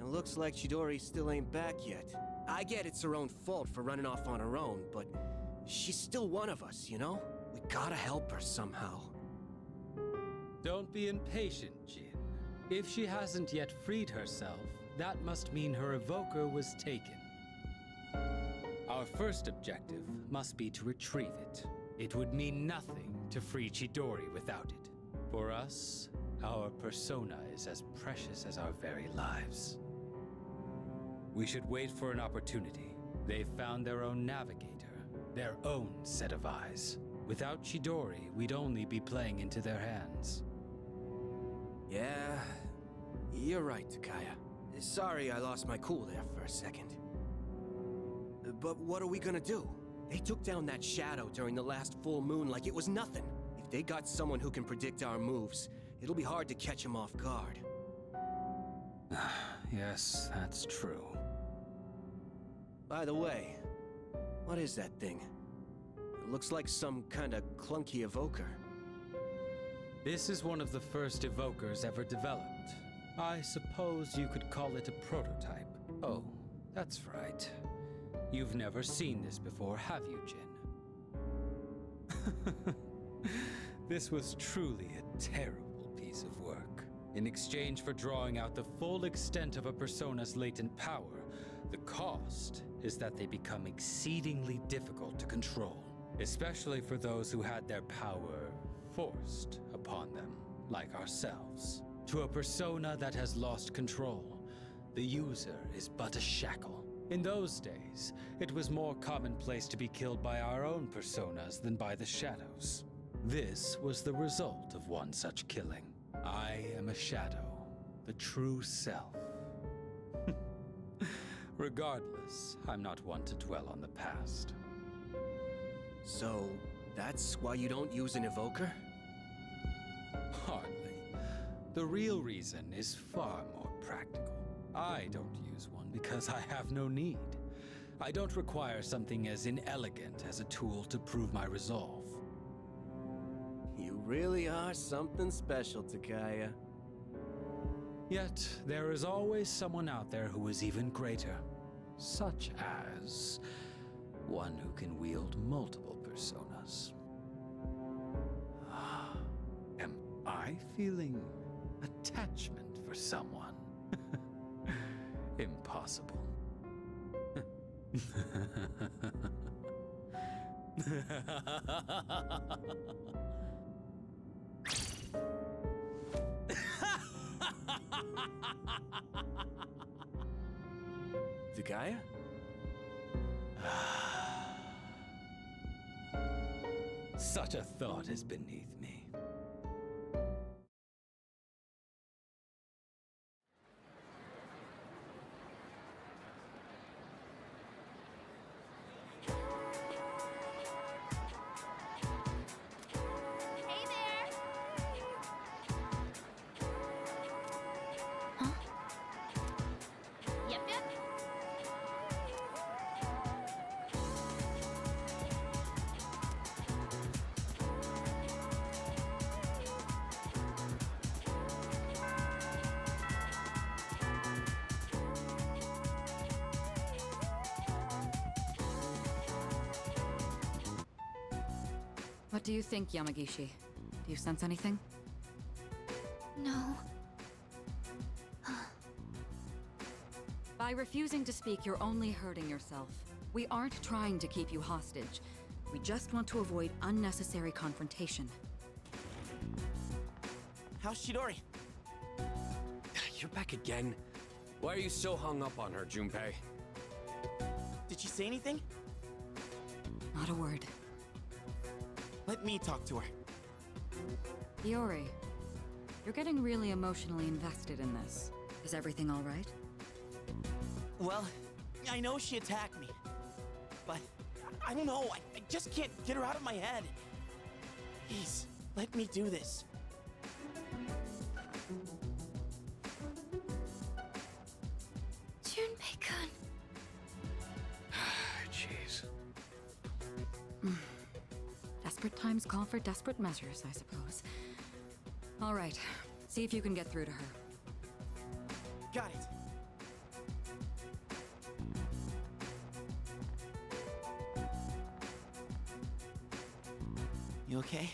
[SPEAKER 15] Looks like Chidori still ain't back yet. I get it's her own fault for running off on her own, but she's still one of us, you know? We gotta help her somehow.
[SPEAKER 17] Don't be impatient, Jin. If she hasn't yet freed herself, that must mean her evoker was taken. Our first objective must be to retrieve it. It would mean nothing to free Chidori without it. For us, our persona is as precious as our very lives. We should wait for an opportunity. They've found their own navigator, their own set of eyes. Without Chidori, we'd only be playing into their hands.
[SPEAKER 15] Yeah, you're right, Takaya. Sorry I lost my cool there for a second.
[SPEAKER 18] But what are we gonna do? They took down that shadow during the last full moon like it was nothing. If they got someone who can predict our moves, it'll be hard to catch them off guard.
[SPEAKER 17] Yes, that's true.
[SPEAKER 18] By the way, what is that thing? It looks like some kind of clunky evoker.
[SPEAKER 17] This is one of the first evokers ever developed. I suppose you could call it a prototype. Oh, that's right. You've never seen this before, have you, Jin? This was truly a terrible piece of work. In exchange for drawing out the full extent of a persona's latent power, the cost is that they become exceedingly difficult to control, especially for those who had their power forced upon them, like ourselves. To a persona that has lost control, the user is but a shackle. In those days, it was more commonplace to be killed by our own personas than by the shadows. This was the result of one such killing. I am a shadow, the true self. Regardless, I'm not one to dwell on the past.
[SPEAKER 18] So, that's why you don't use an evoker?
[SPEAKER 17] Hardly. The real reason is far more practical. I don't use one because I have no need. I don't require something as inelegant as a tool to prove my resolve.
[SPEAKER 18] You really are something special, Takaya.
[SPEAKER 17] Yet, there is always someone out there who is even greater. Such as one who can wield multiple personas. Am I feeling attachment for someone? Impossible.
[SPEAKER 18] Takaya?
[SPEAKER 17] Such a thought is beneath me.
[SPEAKER 14] Hey there! Yep, yep.
[SPEAKER 10] What do you think, Yamagishi? Do you sense anything?
[SPEAKER 2] No.
[SPEAKER 10] By refusing to speak, you're only hurting yourself. We aren't trying to keep you hostage. We just want to avoid unnecessary confrontation.
[SPEAKER 1] How's Chidori?
[SPEAKER 12] You're back again. Why are you so hung up on her, Junpei?
[SPEAKER 1] Did she say anything?
[SPEAKER 10] Not a word.
[SPEAKER 1] Let me talk to her.
[SPEAKER 10] Iori, you're getting really emotionally invested in this. Is everything all right?
[SPEAKER 1] Well, I know she attacked me, but I don't know. I just can't get her out of my head. Please, let me do this.
[SPEAKER 2] Junpei-kun.
[SPEAKER 12] Jeez.
[SPEAKER 10] Desperate times call for desperate measures, I suppose. All right, see if you can get through to her.
[SPEAKER 1] Got it. You okay?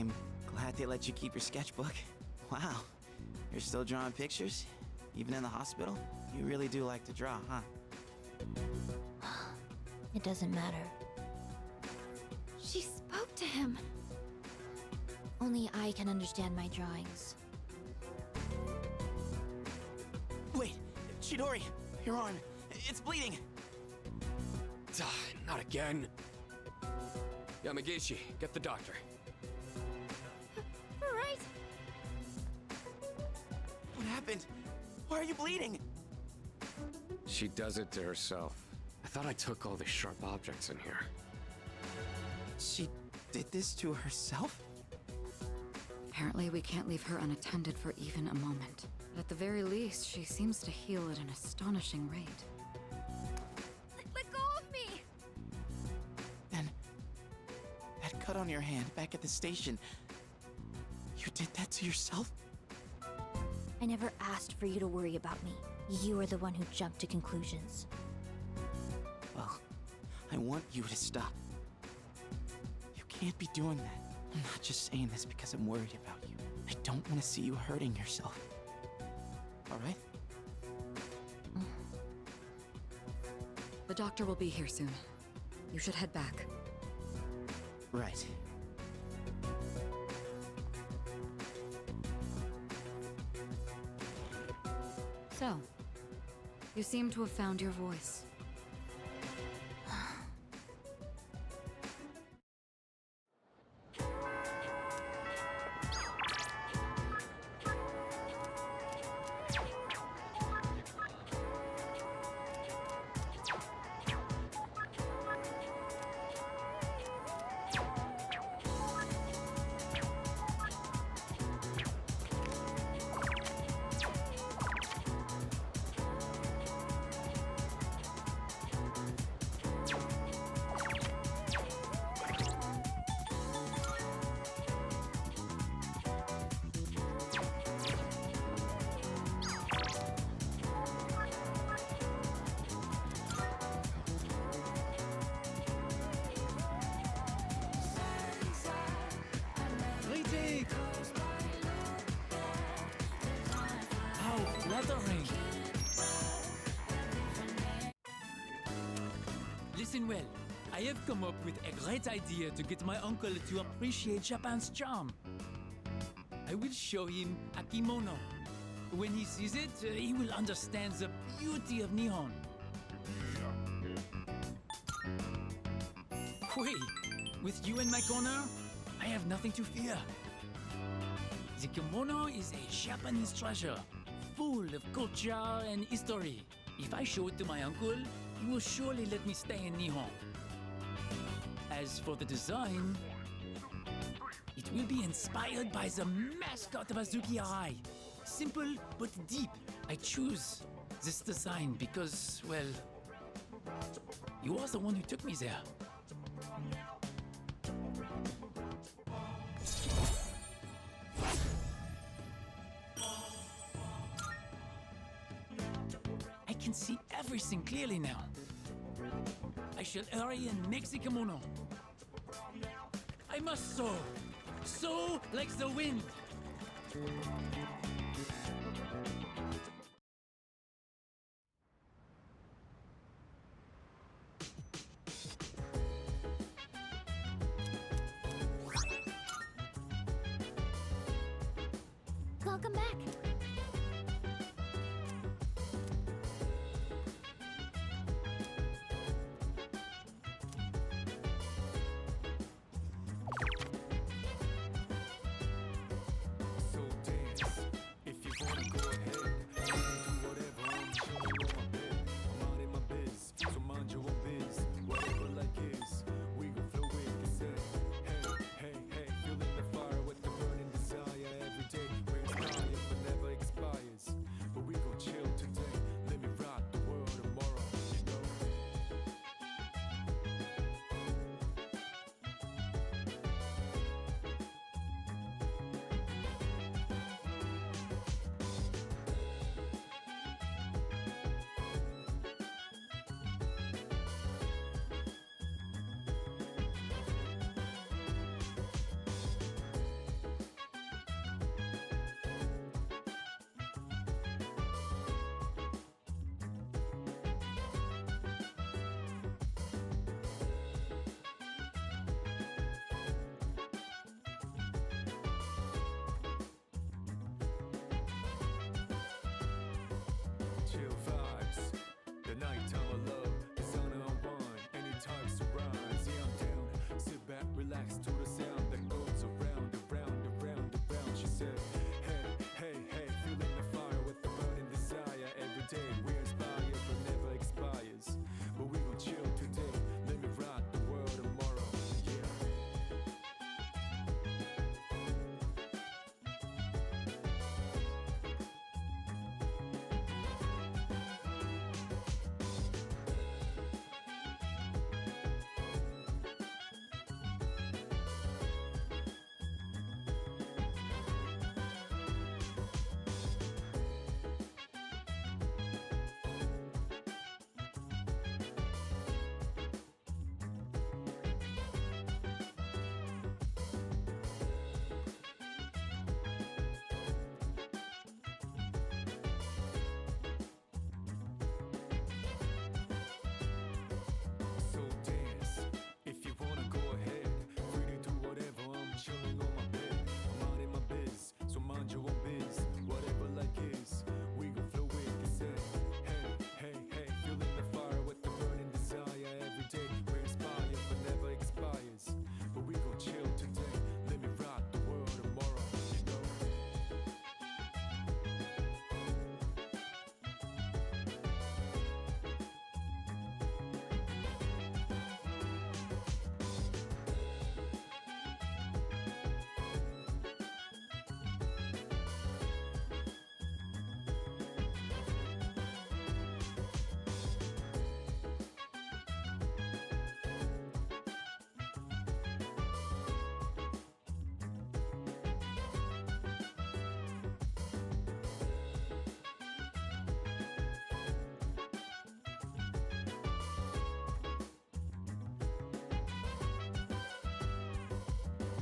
[SPEAKER 1] I'm glad they let you keep your sketchbook. Wow, you're still drawing pictures? Even in the hospital? You really do like to draw, huh?
[SPEAKER 2] It doesn't matter.
[SPEAKER 8] She spoke to him.
[SPEAKER 2] Only I can understand my drawings.
[SPEAKER 1] Wait, Chidori, your arm. It's bleeding.
[SPEAKER 12] Not again. Yamagishi, get the doctor.
[SPEAKER 8] Right.
[SPEAKER 1] What happened? Why are you bleeding?
[SPEAKER 12] She does it to herself. I thought I took all the sharp objects in here.
[SPEAKER 1] She did this to herself?
[SPEAKER 10] Apparently, we can't leave her unattended for even a moment. But at the very least, she seems to heal at an astonishing rate.
[SPEAKER 8] Let go of me!
[SPEAKER 1] And that cut on your hand back at the station. You did that to yourself?
[SPEAKER 2] I never asked for you to worry about me. You were the one who jumped to conclusions.
[SPEAKER 1] Well, I want you to stop. You can't be doing that. I'm not just saying this because I'm worried about you. I don't want to see you hurting yourself. All right?
[SPEAKER 10] The doctor will be here soon. You should head back.
[SPEAKER 1] Right.
[SPEAKER 10] So, you seem to have found your voice.
[SPEAKER 19] Flattering. Listen well. I have come up with a great idea to get my uncle to appreciate Japan's charm. I will show him a kimono. When he sees it, he will understand the beauty of Nihon. Wait, with you in my corner, I have nothing to fear. The kimono is a Japanese treasure, full of culture and history. If I show it to my uncle, he will surely let me stay in Nihon. As for the design, it will be inspired by the mascot of Azuki Arai. Simple but deep. I choose this design because, well, you are the one who took me there. I can see everything clearly now. I shall hurry and make the kimono. I must soar. Soar like the wind.
[SPEAKER 8] Welcome back.
[SPEAKER 6] So dance. If you wanna go ahead, do whatever. I'm chilling on my bed. I'm out in my biz, so mind your own biz. Whatever like is, we gon' flow with the set. Hey, hey, hey, feeling the fire with the burning desire every day. Raise fire, but never nighttime of love, the sun unwind, any types of rise. Yeah, I'm down. Sit back, relax to the sound that goes around, around, around, around. She said, hey, hey, hey, feeling the fire with the burning desire. Every day we inspire, but never expires. But we gon' chill today. Let me rock the world tomorrow. Yeah. So dance, if you wanna go ahead. Free to do whatever, I'm chilling on my bed. I'm out in my biz, so mind your own biz. Whatever like is, we gon' flow with the set. Hey, hey, hey, feeling the fire with the burning desire. Every day we inspire, but never expires. But we gon' chill today. Let me rock the world tomorrow, you know.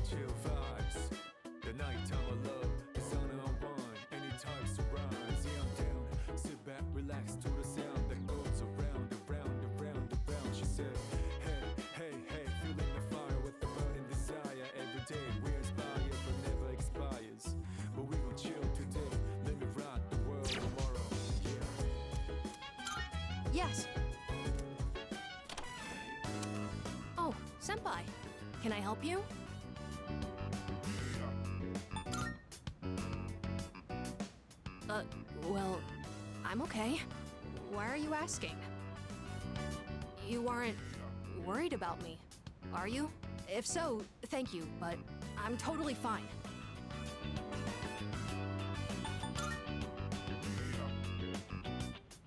[SPEAKER 6] Chill vibes, the nighttime of love, the sun unwind, any types of rise. Yeah, I'm down. Sit back, relax to the sound that goes around, around, around, around. She said, hey, hey, hey, feeling the fire with the burning desire. Every day we inspire, but never expires. But we gon' chill today. Let me rock the world tomorrow. Yeah.
[SPEAKER 11] Yes. Oh, Senpai. Can I help you? Well, I'm okay. Why are you asking? You aren't worried about me, are you? If so, thank you, but I'm totally fine.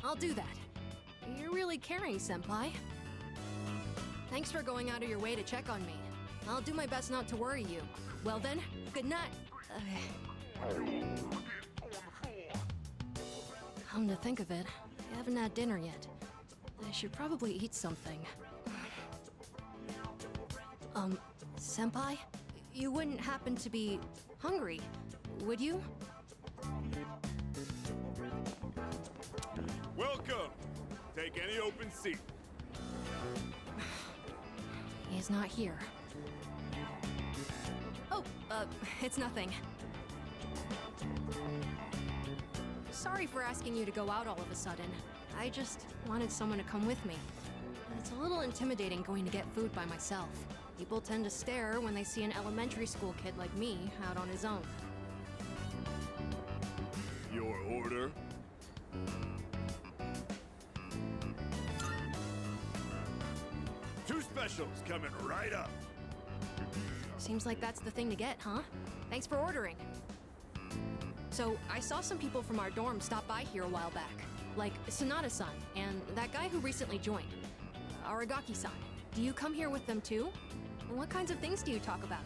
[SPEAKER 11] I'll do that. You're really caring, Senpai. Thanks for going out of your way to check on me. I'll do my best not to worry you. Well then, good night. Come to think of it, I haven't had dinner yet. I should probably eat something. Senpai? You wouldn't happen to be hungry, would you?
[SPEAKER 20] Welcome! Take any open seat.
[SPEAKER 11] He's not here. Oh, it's nothing. Sorry for asking you to go out all of a sudden. I just wanted someone to come with me. It's a little intimidating going to get food by myself. People tend to stare when they see an elementary school kid like me out on his own.
[SPEAKER 20] Your order? Two specials coming right up.
[SPEAKER 11] Seems like that's the thing to get, huh? Thanks for ordering. So, I saw some people from our dorm stop by here a while back. Like Sonata-san and that guy who recently joined. Aragaki-san. Do you come here with them too? What kinds of things do you talk about?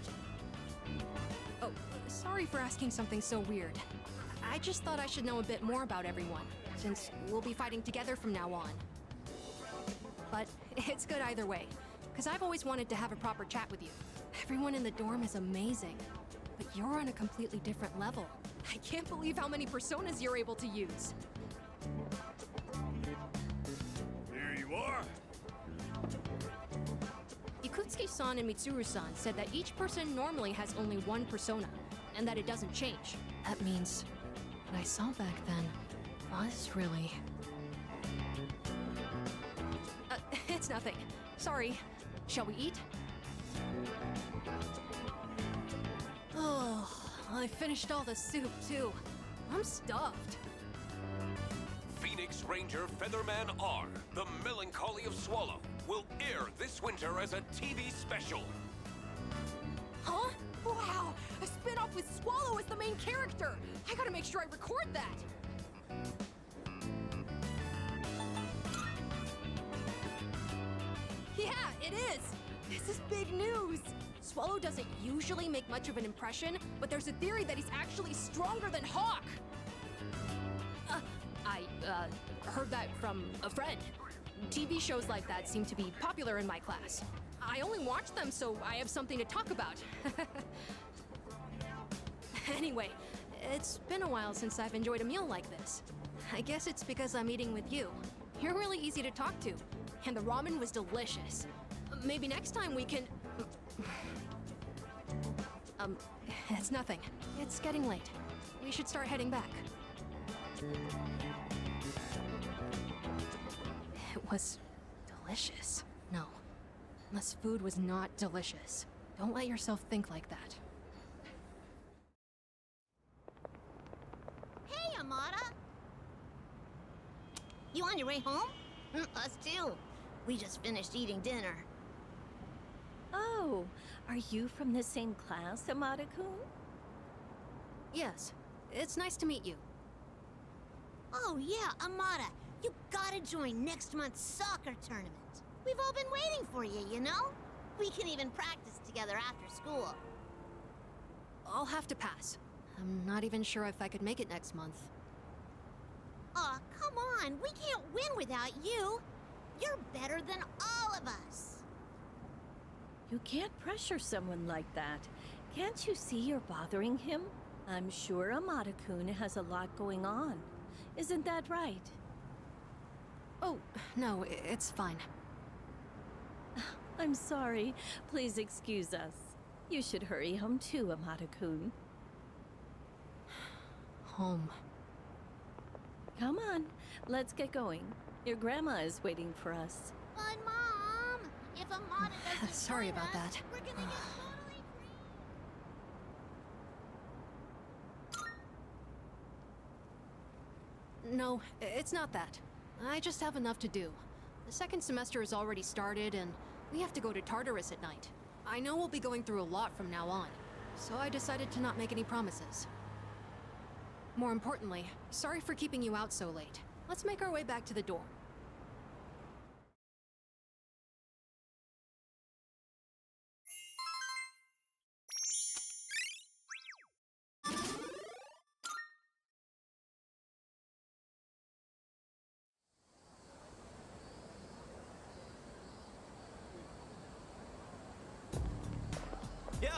[SPEAKER 11] Oh, sorry for asking something so weird. I just thought I should know a bit more about everyone, since we'll be fighting together from now on. But it's good either way, because I've always wanted to have a proper chat with you. Everyone in the dorm is amazing, but you're on a completely different level. I can't believe how many personas you're able to use.
[SPEAKER 20] Here you are.
[SPEAKER 11] Ikutsuki-san and Mitsuru-san said that each person normally has only one persona, and that it doesn't change. That means what I saw back then was really... It's nothing. Sorry. Shall we eat? Oh, I finished all the soup, too. I'm stuffed.
[SPEAKER 21] Phoenix Ranger Featherman R, The Melancholy of Swallow, will air this winter as a TV special.
[SPEAKER 11] Huh? Wow! A spin-off with Swallow as the main character! I gotta make sure I record that! Yeah, it is! This is big news! Swallow doesn't usually make much of an impression, but there's a theory that he's actually stronger than Hawk! I heard that from a friend. TV shows like that seem to be popular in my class. I only watch them so I have something to talk about. Anyway, it's been a while since I've enjoyed a meal like this. I guess it's because I'm eating with you. You're really easy to talk to, and the ramen was delicious. Maybe next time we can... It's nothing. It's getting late. We should start heading back. It was delicious. No. This food was not delicious. Don't let yourself think like that.
[SPEAKER 22] Hey, Amada! You on your way home? Us too. We just finished eating dinner.
[SPEAKER 3] Oh, are you from the same class, Amada-kun?
[SPEAKER 11] Yes. It's nice to meet you.
[SPEAKER 22] Oh yeah, Amada, you gotta join next month's soccer tournament. We've all been waiting for you, you know? We can even practice together after school.
[SPEAKER 11] I'll have to pass. I'm not even sure if I could make it next month.
[SPEAKER 22] Aw, come on, we can't win without you. You're better than all of us.
[SPEAKER 3] You can't pressure someone like that. Can't you see you're bothering him? I'm sure Amada-kun has a lot going on. Isn't that right?
[SPEAKER 11] Oh, no, it's fine.
[SPEAKER 3] I'm sorry. Please excuse us. You should hurry home too, Amada-kun.
[SPEAKER 11] Home.
[SPEAKER 3] Come on, let's get going. Your grandma is waiting for us.
[SPEAKER 22] But Mom, if Amada doesn't
[SPEAKER 11] Sorry
[SPEAKER 22] join
[SPEAKER 11] about
[SPEAKER 22] us,
[SPEAKER 11] that.
[SPEAKER 22] we're gonna get totally
[SPEAKER 11] No, it's not that. I just have enough to do. The second semester has already started, and we have to go to Tartarus at night. I know we'll be going through a lot from now on, so I decided to not make any promises. More importantly, sorry for keeping you out so late. Let's make our way back to the dorm.
[SPEAKER 1] Yo!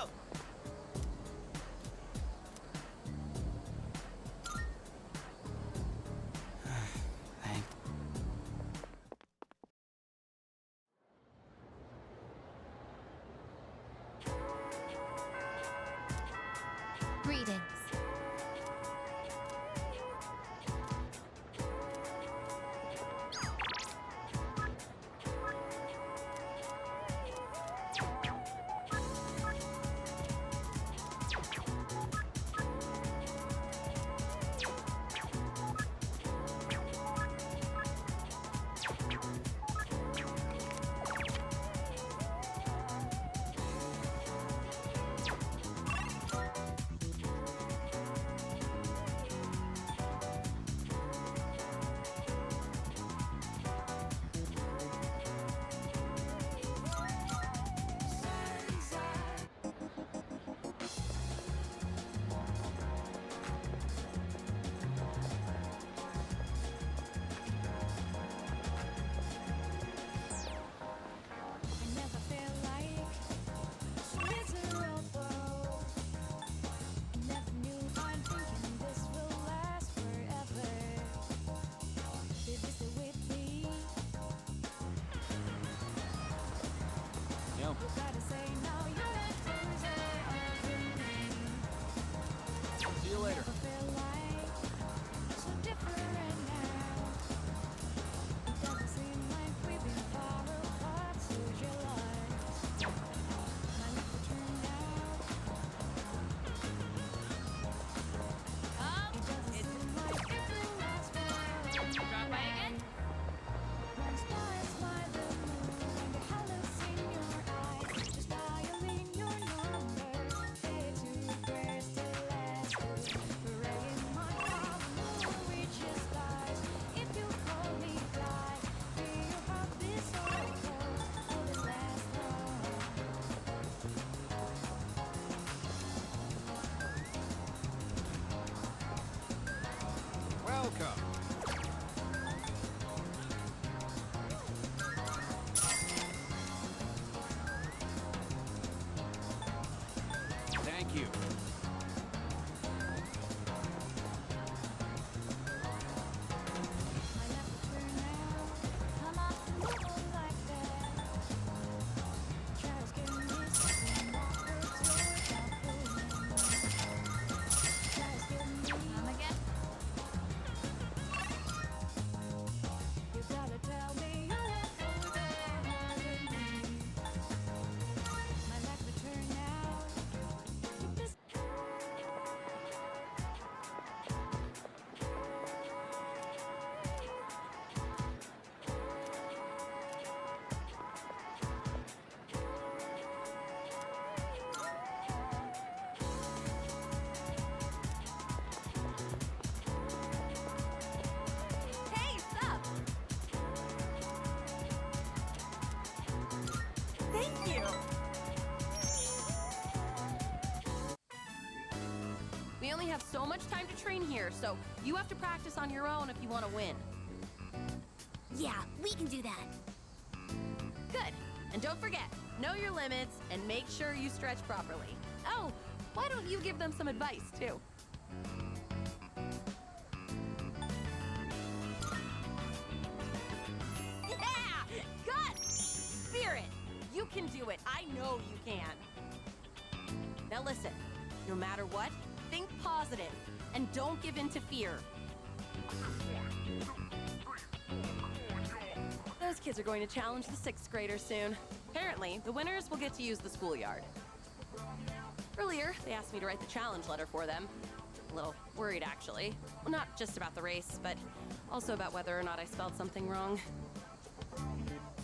[SPEAKER 15] come. Thank you.
[SPEAKER 5] Hey, sup? Thank you.
[SPEAKER 11] We only have so much time to train here, so you have to practice on your own if you want to win.
[SPEAKER 22] Yeah, we can do that.
[SPEAKER 11] Good. And don't forget, know your limits and make sure you stretch properly. Oh, why don't you give them some advice, too? Yeah! Guts! Spirit! You can do it. I know you can. Now listen, no matter what, think positive and don't give in to fear. Those kids are going to challenge the 6th graders soon. Apparently, the winners will get to use the schoolyard. Earlier, they asked me to write the challenge letter for them. A little worried, actually. Well, not just about the race, but also about whether or not I spelled something wrong.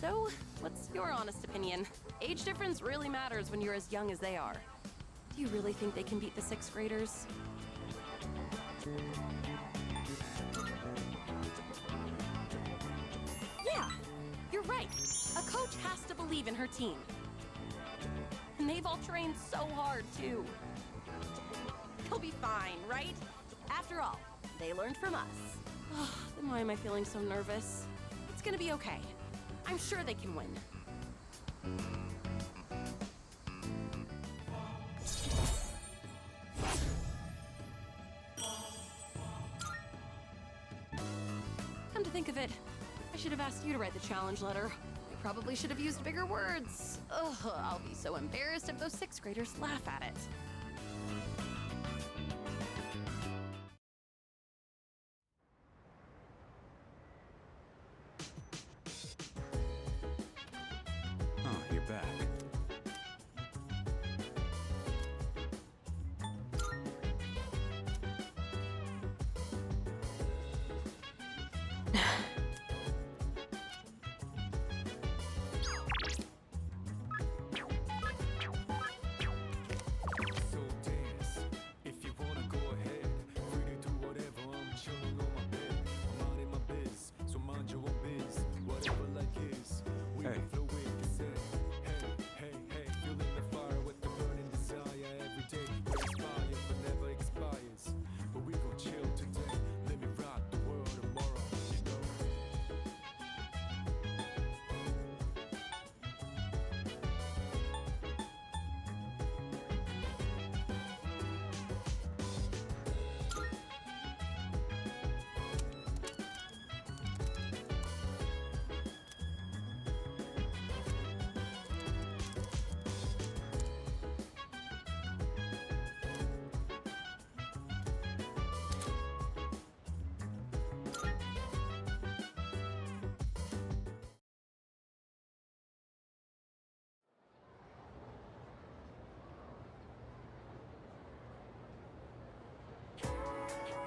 [SPEAKER 11] So, what's your honest opinion? Age difference really matters when you're as young as they are. Do you really think they can beat the 6th graders? Yeah, you're right. A coach has to believe in her team. And they've all trained so hard, too. They'll be fine, right? After all, they learned from us. Then why am I feeling so nervous? It's gonna be okay. I'm sure they can win. Come to think of it, I should have asked you to write the challenge letter. I probably should have used bigger words. Ugh, I'll be so embarrassed if those 6th graders laugh at it.
[SPEAKER 4] Oh, you're back.
[SPEAKER 6] So dance, if you wanna go ahead. Free to do whatever, I'm chilling on my bed. I'm out in my biz, so mind your own biz. Whatever life is, we
[SPEAKER 4] Hey.
[SPEAKER 6] flow with the set. Hey, hey, hey, feeling the fire with the burning desire every day. We inspire but never expires. But we gon' chill today. Let me rock the world tomorrow, you know.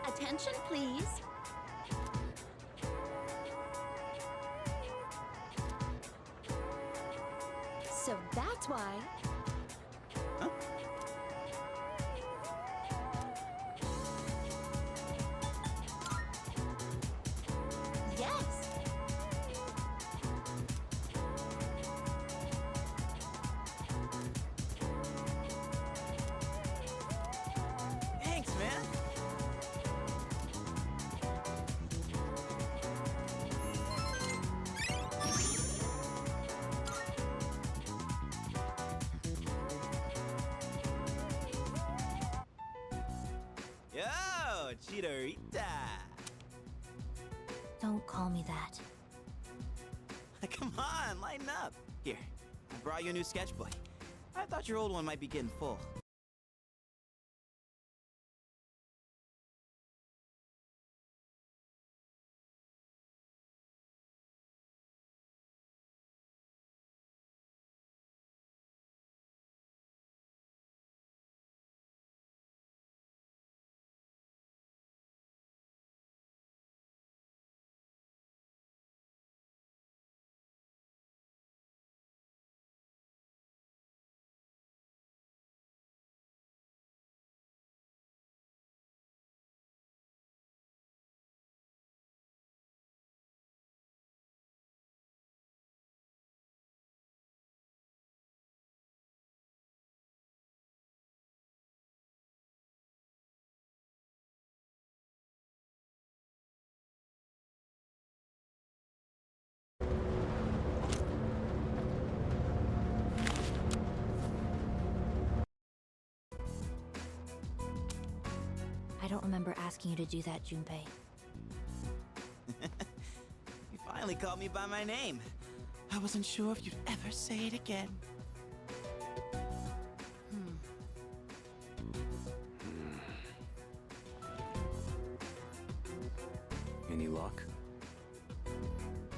[SPEAKER 8] Attention, please. So that's why. Yes.
[SPEAKER 1] Thanks, man. Chidorita!
[SPEAKER 2] Don't call me that.
[SPEAKER 1] Come on, lighten up. Here, I brought you a new sketchbook. I thought your old one might be getting full.
[SPEAKER 2] I don't remember asking you to do that, Junpei.
[SPEAKER 1] You finally called me by my name. I wasn't sure if you'd ever say it again.
[SPEAKER 4] Any luck?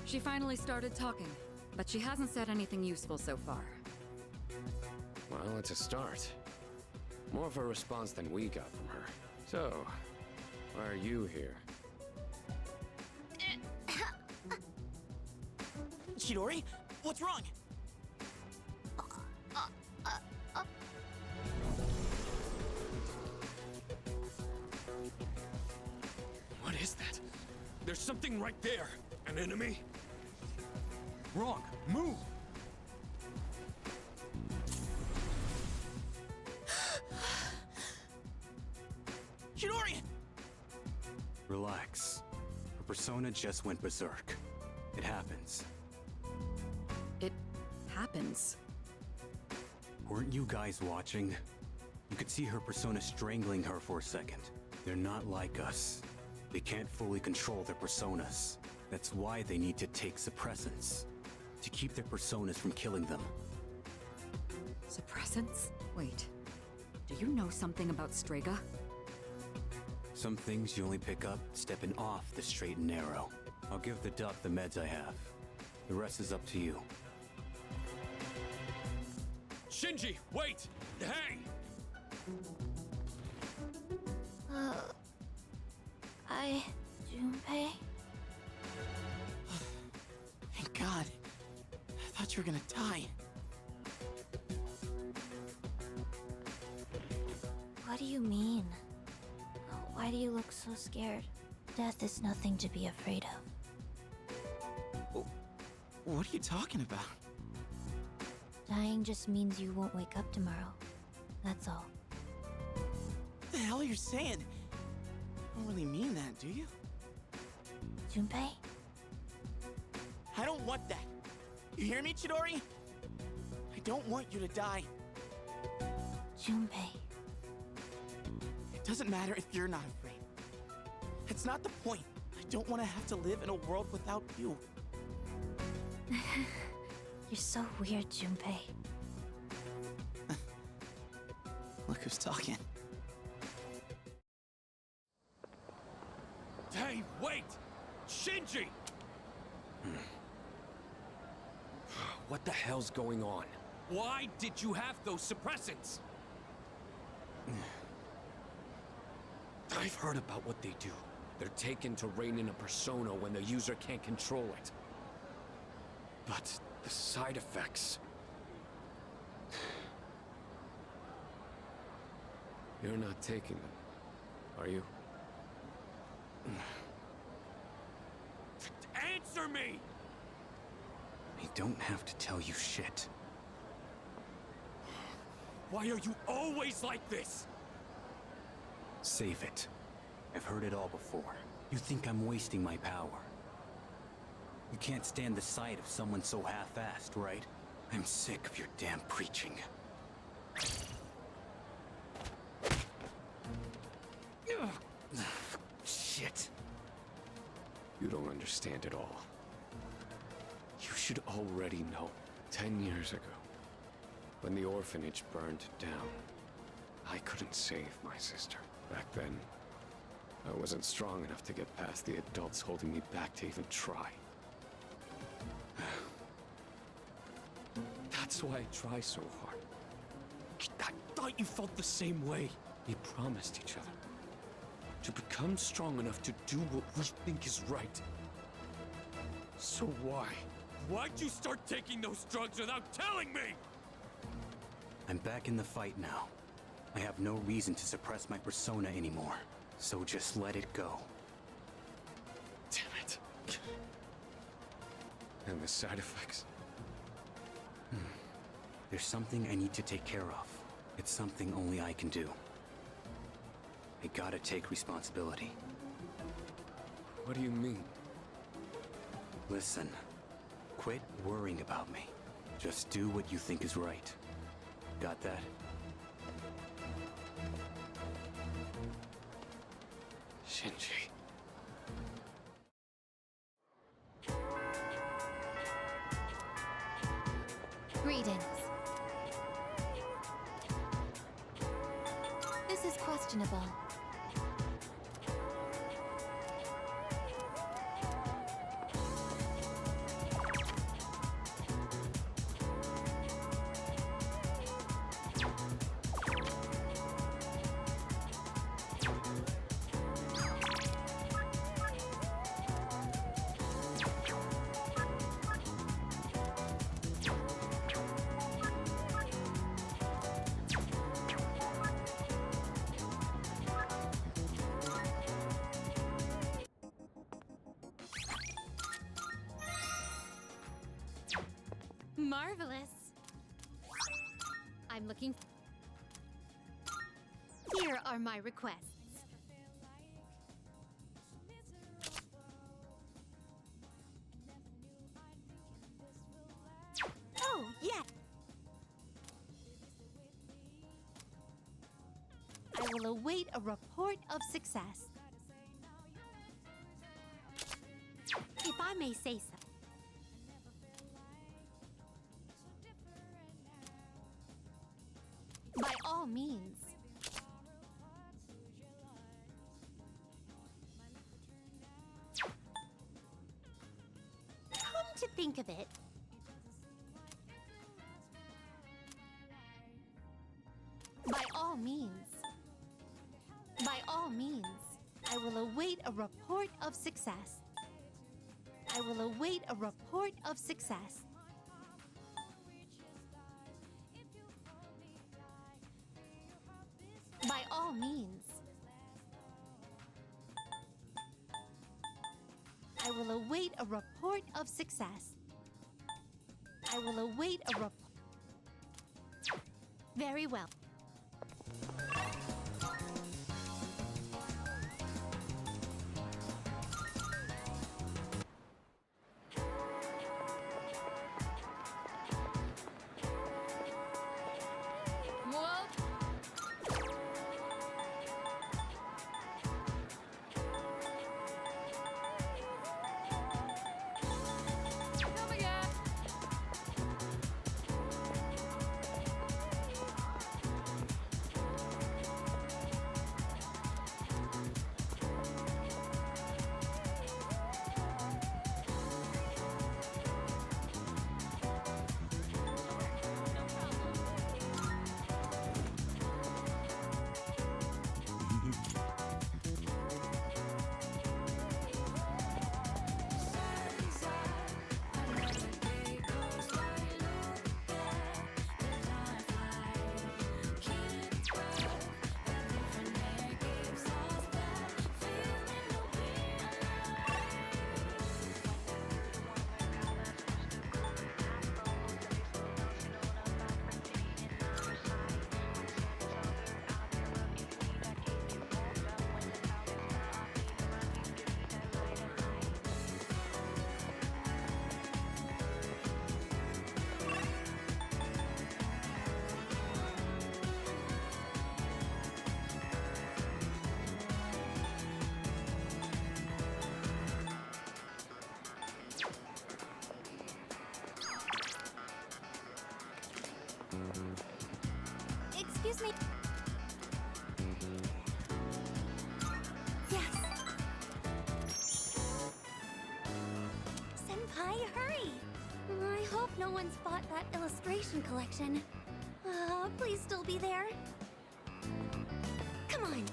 [SPEAKER 10] She finally started talking, but she hasn't said anything useful so far.
[SPEAKER 12] Well, it's a start. More of a response than we got from her. So, why are you here?
[SPEAKER 1] Chidori, what's wrong?
[SPEAKER 12] What is that? There's something right there. An enemy?
[SPEAKER 4] Wrong. Move!
[SPEAKER 1] Chidori!
[SPEAKER 4] Relax. Her persona just went berserk. It happens.
[SPEAKER 10] It happens.
[SPEAKER 4] Weren't you guys watching? You could see her persona strangling her for a second. They're not like us. They can't fully control their personas. That's why they need to take suppressants. To keep their personas from killing them.
[SPEAKER 10] Suppressants? Wait. Do you know something about Strega?
[SPEAKER 4] Some things you only pick up stepping off the straight and narrow. I'll give the duck the meds I have. The rest is up to you.
[SPEAKER 12] Shinji, wait! Hey!
[SPEAKER 2] Junpei?
[SPEAKER 1] Thank God. I thought you were gonna die.
[SPEAKER 2] What do you mean? Why do you look so scared? Death is nothing to be afraid of.
[SPEAKER 1] What are you talking about?
[SPEAKER 2] Dying just means you won't wake up tomorrow. That's all.
[SPEAKER 1] What the hell are you saying? You don't really mean that, do you?
[SPEAKER 2] Junpei?
[SPEAKER 1] I don't want that. You hear me, Chidori? I don't want you to die.
[SPEAKER 2] Junpei.
[SPEAKER 1] It doesn't matter if you're not afraid. It's not the point. I don't want to have to live in a world without you.
[SPEAKER 2] You're so weird, Junpei.
[SPEAKER 1] Look who's talking.
[SPEAKER 12] Hey, wait! Shinji! What the hell's going on? Why did you have those suppressants? I've heard about what they do. They're taken to rein in a persona when the user can't control it. But the side effects... You're not taking them, are you? Answer me!
[SPEAKER 4] I don't have to tell you shit.
[SPEAKER 12] Why are you always like this?
[SPEAKER 4] Save it. I've heard it all before. You think I'm wasting my power. You can't stand the sight of someone so half-assed, right? I'm sick of your damn preaching.
[SPEAKER 12] You don't understand at all. You should already know. 10 years ago, when the orphanage burned down, I couldn't save my sister. Back then, I wasn't strong enough to get past the adults holding me back to even try. That's why I try so hard. I thought you felt the same way. We promised each other to become strong enough to do what we think is right. So why? Why'd you start taking those drugs without telling me?
[SPEAKER 4] I'm back in the fight now. I have no reason to suppress my persona anymore, so just let it go.
[SPEAKER 12] Damn it. And the side effects?
[SPEAKER 4] There's something I need to take care of. It's something only I can do. I gotta take responsibility.
[SPEAKER 12] What do you mean?
[SPEAKER 4] Listen, quit worrying about me. Just do what you think is right. Got that?
[SPEAKER 12] Shinji.
[SPEAKER 2] Greetings. This is questionable.
[SPEAKER 8] Marvelous. I'm looking. Here are my requests. Oh, yeah. I will await a report of success. If I may say so. By all means. Come to think of it, by all means. By all means, I will await a report of success. I will await a report of success. By all means. I will await a report of success. I will await a report. Very well.
[SPEAKER 14] Excuse me. Yes. Senpai, hurry! I hope no one's bought that illustration collection. Please still be there. Come on.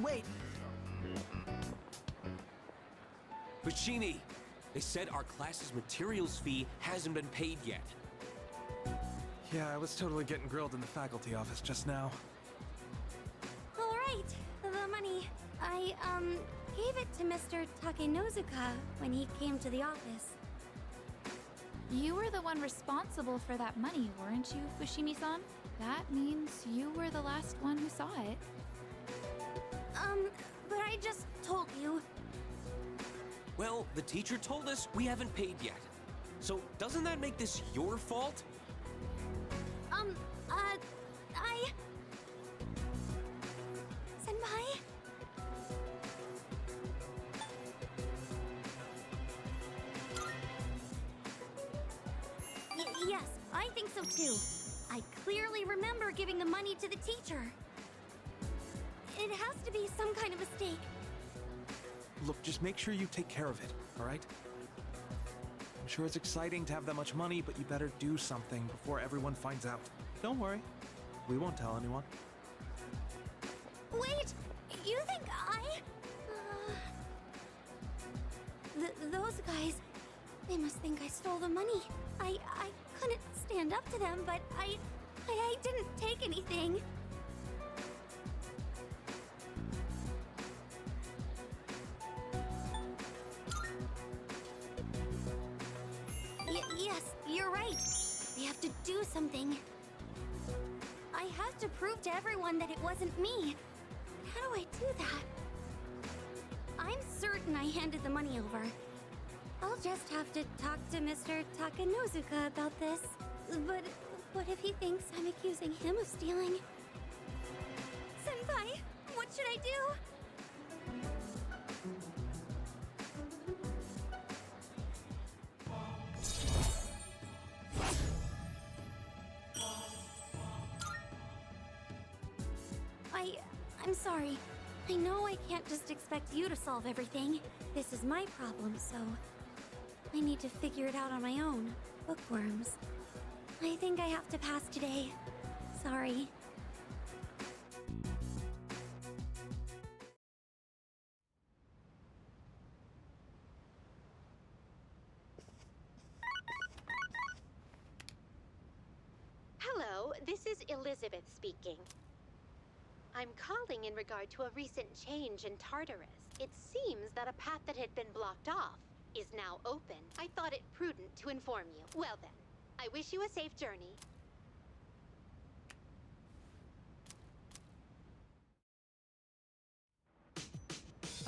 [SPEAKER 1] Wait!
[SPEAKER 15] Puccini! They said our class's materials fee hasn't been paid yet.
[SPEAKER 9] Yeah, I was totally getting grilled in the faculty office just now.
[SPEAKER 14] All right, the money. I, gave it to Mr. Takenozuka when he came to the office.
[SPEAKER 13] You were the one responsible for that money, weren't you, Fushimi-san? That means you were the last one who saw it.
[SPEAKER 14] But I just told you.
[SPEAKER 15] Well, the teacher told us we haven't paid yet. So doesn't that make this your fault?
[SPEAKER 14] Senpai? Yes, I think so too. I clearly remember giving the money to the teacher. It has to be some kind of mistake.
[SPEAKER 9] Look, just make sure you take care of it, all right? I'm sure it's exciting to have that much money, but you better do something before everyone finds out. Don't worry. We won't tell anyone.
[SPEAKER 14] Wait! You think those guys... They must think I stole the money. I couldn't stand up to them, but I didn't take anything. Yes, you're right. We have to do something. I have to prove to everyone that it wasn't me. How do I do that? I'm certain I handed the money over. I'll just have to talk to Mr. Takenozuka about this. But what if he thinks I'm accusing him of stealing? Senpai, what should I do? I'm sorry. I know I can't just expect you to solve everything. This is my problem, so I need to figure it out on my own. Bookworms. I think I have to pass today. Sorry.
[SPEAKER 23] Hello, this is Elizabeth speaking. I'm calling in regard to a recent change in Tartarus. It seems that a path that had been blocked off is now open. I thought it prudent to inform you. Well then, I wish you a safe journey.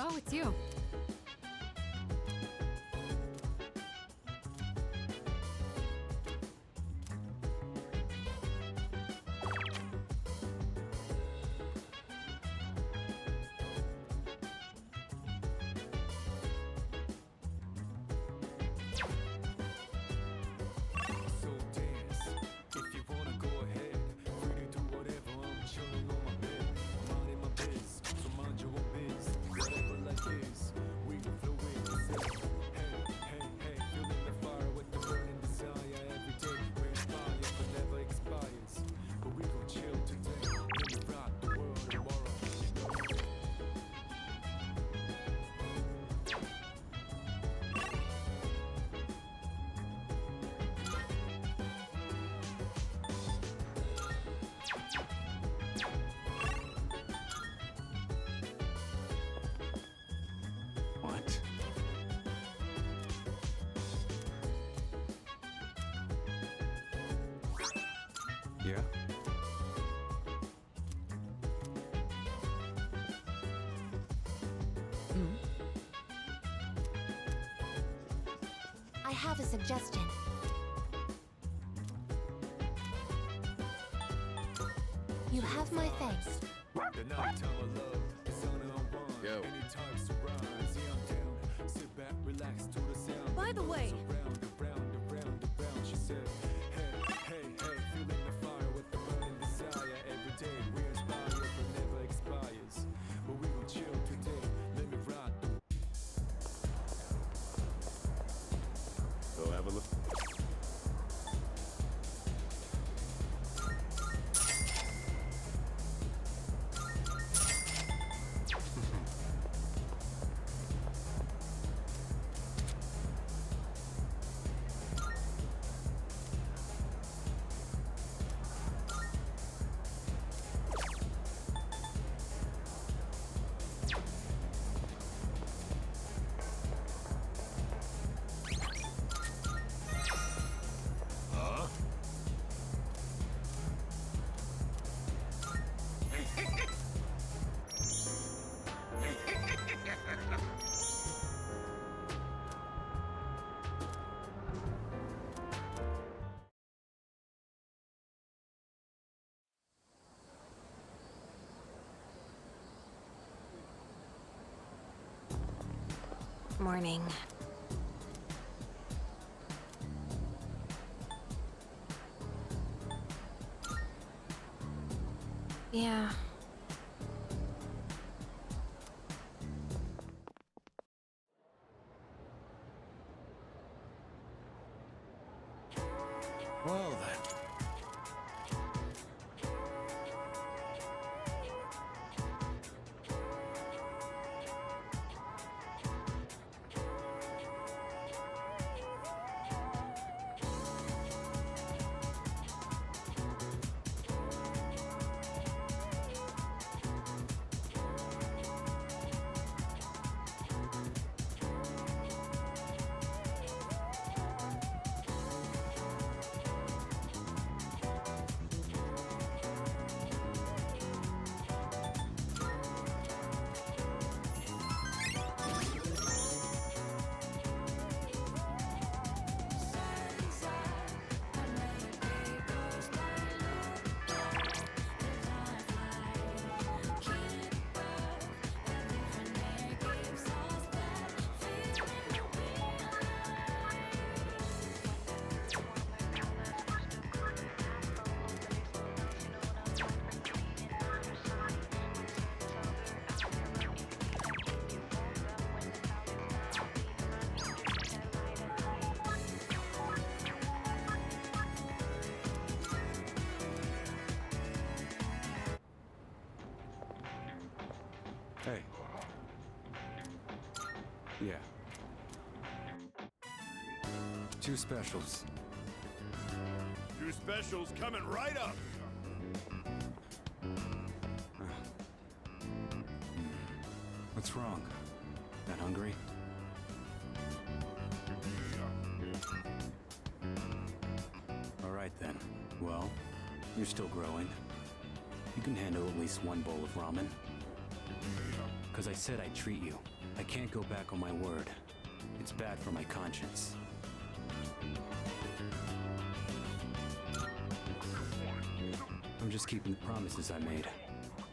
[SPEAKER 10] Oh, it's you.
[SPEAKER 6] So dance, if you wanna go ahead. Free to do whatever, I'm chilling on my bed. I'm out in my biz, so mind your own biz. Whatever life is,
[SPEAKER 4] Yeah?
[SPEAKER 8] I have a suggestion. You have my thanks.
[SPEAKER 6] The nighttime of love is on and on.
[SPEAKER 12] Yo.
[SPEAKER 6] Any types of rhymes, yeah, I'm down. Sit back, relax to the sound.
[SPEAKER 3] By the way,
[SPEAKER 6] Around, around, around, around. She said, hey, hey, hey, feeling the fire with the burning desire. Every day we inspire, but never expires. But we will chill today. Let me ride.
[SPEAKER 12] Go have a look.
[SPEAKER 2] Morning. Yeah.
[SPEAKER 9] Well then.
[SPEAKER 4] Hey. Yeah. 2 specials.
[SPEAKER 20] 2 specials coming right up.
[SPEAKER 4] What's wrong? Not hungry? All right then. Well, you're still growing. You can handle at least 1 bowl of ramen. Because I said I'd treat you. I can't go back on my word. It's bad for my conscience. I'm just keeping the promises I made.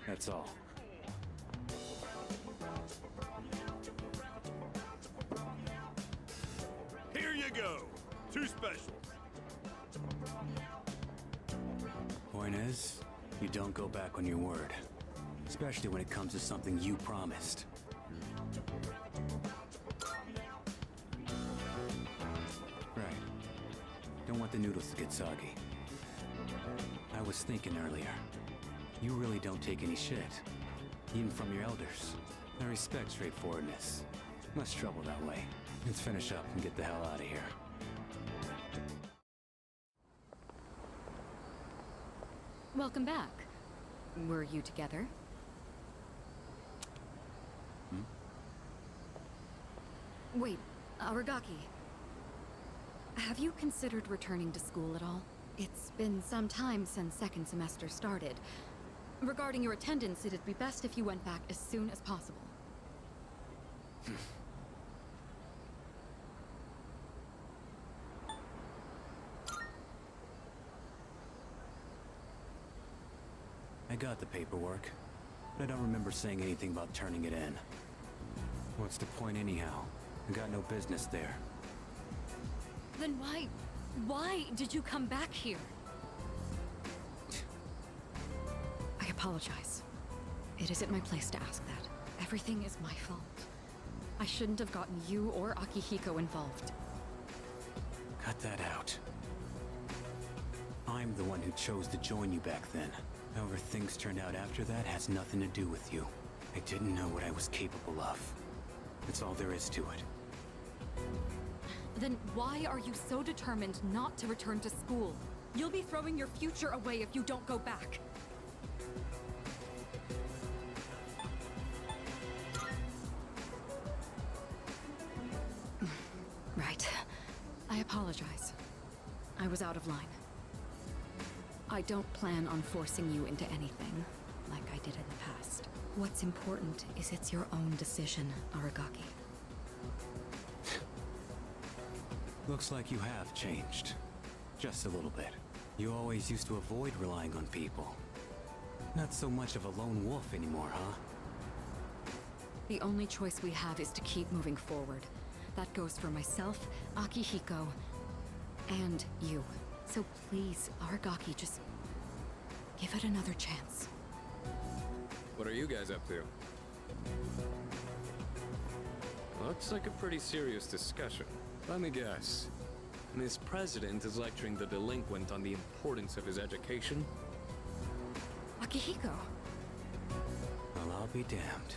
[SPEAKER 4] That's all.
[SPEAKER 20] Here you go. 2 specials.
[SPEAKER 4] Point is, you don't go back on your word. Especially when it comes to something you promised. Right. Don't want the noodles to get soggy. I was thinking earlier. You really don't take any shit. Even from your elders. I respect straightforwardness. Less trouble that way. Let's finish up and get the hell out of here.
[SPEAKER 10] Welcome back. Were you together? Wait, Aragaki. Have you considered returning to school at all? It's been some time since second semester started. Regarding your attendance, it'd be best if you went back as soon as possible.
[SPEAKER 4] I got the paperwork, but I don't remember saying anything about turning it in. What's the point anyhow? I got no business there.
[SPEAKER 10] Then why did you come back here? I apologize. It isn't my place to ask that. Everything is my fault. I shouldn't have gotten you or Akihiko involved.
[SPEAKER 4] Cut that out. I'm the one who chose to join you back then. However things turned out after that has nothing to do with you. I didn't know what I was capable of. That's all there is to it.
[SPEAKER 10] Then why are you so determined not to return to school? You'll be throwing your future away if you don't go back. Right. I apologize. I was out of line. I don't plan on forcing you into anything, like I did in the past. What's important is it's your own decision, Aragaki.
[SPEAKER 4] Looks like you have changed. Just a little bit. You always used to avoid relying on people. Not so much of a lone wolf anymore, huh?
[SPEAKER 10] The only choice we have is to keep moving forward. That goes for myself, Akihiko, and you. So please, Aragaki, just give it another chance.
[SPEAKER 12] What are you guys up to? Looks like a pretty serious discussion. Let me guess. Miss President is lecturing the delinquent on the importance of his education?
[SPEAKER 10] Akihiko!
[SPEAKER 4] Well, I'll be damned.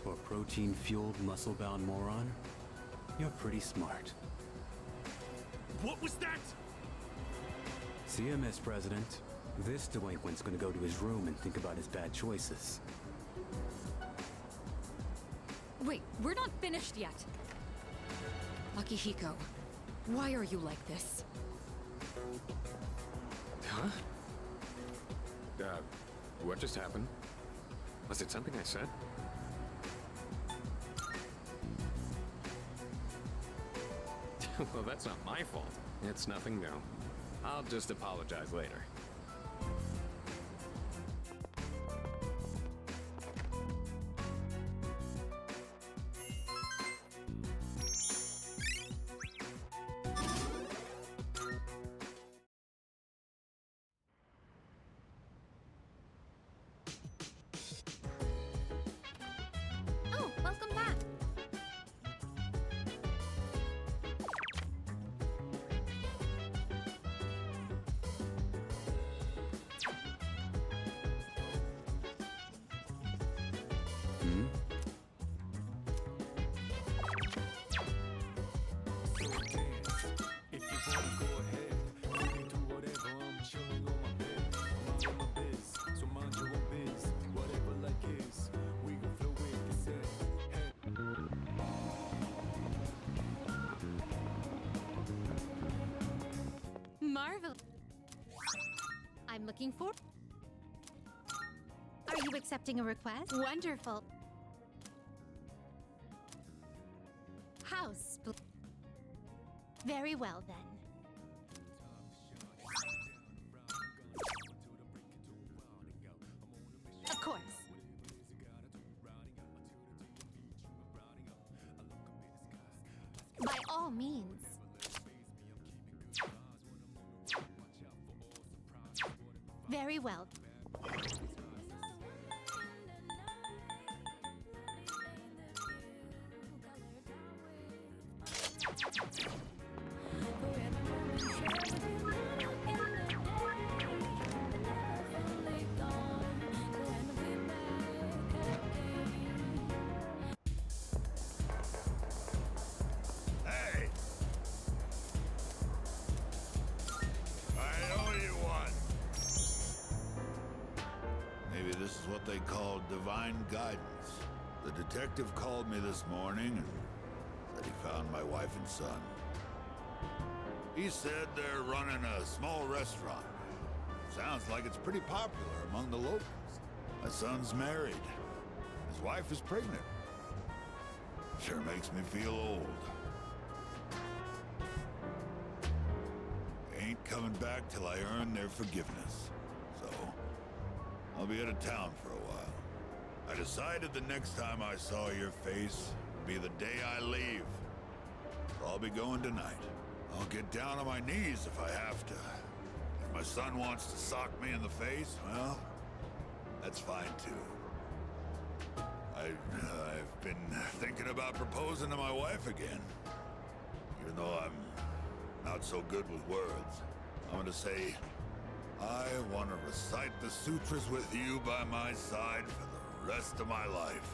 [SPEAKER 4] For a protein-fueled, muscle-bound moron, you're pretty smart.
[SPEAKER 20] What was that?
[SPEAKER 4] See ya, Miss President. This delinquent's gonna go to his room and think about his bad choices.
[SPEAKER 10] Wait, we're not finished yet! Akihiko, why are you like this?
[SPEAKER 12] Huh? What just happened? Was it something I said? Well, that's not my fault. It's nothing new. I'll just apologize later.
[SPEAKER 13] Oh, welcome back.
[SPEAKER 6] If you wanna go ahead, you can do whatever. I'm chilling on my bed. I'm on my biz, so mind your own biz. Whatever like is, we gon' flow with the set.
[SPEAKER 8] Marvel. I'm looking for. Are you accepting a request? Wonderful. House. Very well then. Of course. By all means. Very well.
[SPEAKER 20] Hey! I owe you one. Maybe this is what they call divine guidance. The detective called me this morning and said he found my wife and son. He said they're running a small restaurant. Sounds like it's pretty popular among the locals. My son's married. His wife is pregnant. Sure makes me feel old. Ain't coming back till I earn their forgiveness. So, I'll be out of town for a while. I decided the next time I saw your face would be the day I leave. So I'll be going tonight. I'll get down on my knees if I have to. If my son wants to sock me in the face, well, that's fine too. I've been thinking about proposing to my wife again. Even though I'm not so good with words. I'm gonna say, I want to recite the sutras with you by my side for the rest of my life.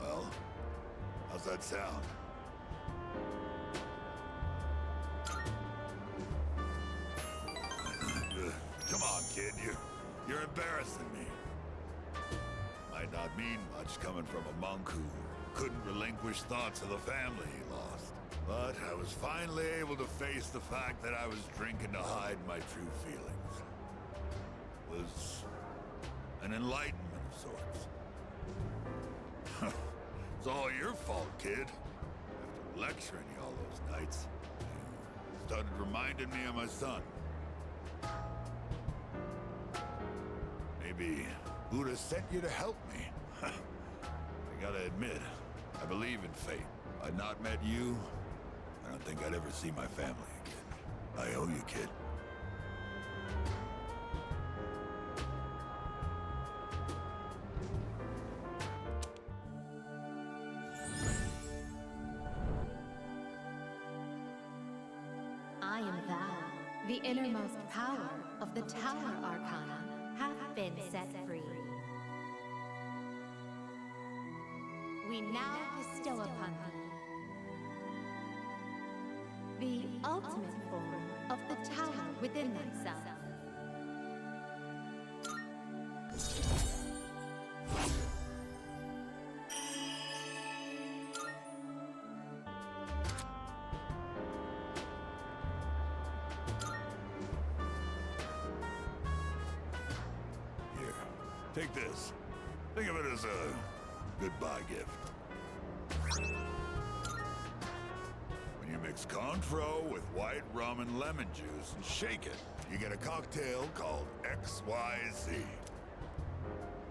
[SPEAKER 20] Well, how's that sound? Come on, kid, you're embarrassing me. Might not mean much coming from a monk who couldn't relinquish thoughts of the family he lost. But I was finally able to face the fact that I was drinking to hide my true feelings. It was an enlightenment of sorts. It's all your fault, kid. After lecturing you all those nights, you started reminding me of my son. Maybe Buddha sent you to help me. I gotta admit, I believe in fate. If I'd not met you, I don't think I'd ever see my family again. I owe you, kid.
[SPEAKER 8] I am thou. The innermost power of the Tower Arcana hath been set free. We now bestow upon thee the ultimate form of the tower within thyself.
[SPEAKER 20] Here, take this. Think of it as a goodbye gift. When you mix Cointreau with white rum and lemon juice and shake it, you get a cocktail called XYZ.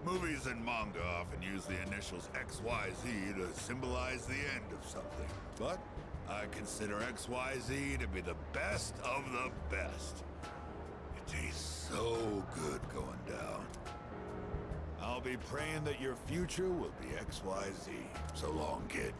[SPEAKER 20] Movies and manga often use the initials XYZ to symbolize the end of something. But I consider XYZ to be the best of the best. It tastes so good going down. I'll be praying that your future will be XYZ. So long, kid.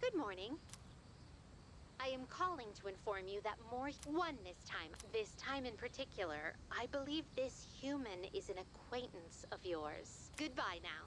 [SPEAKER 23] Good morning. I am calling to inform you that more won this time. This time in particular, I believe this human is an acquaintance of yours. Goodbye now.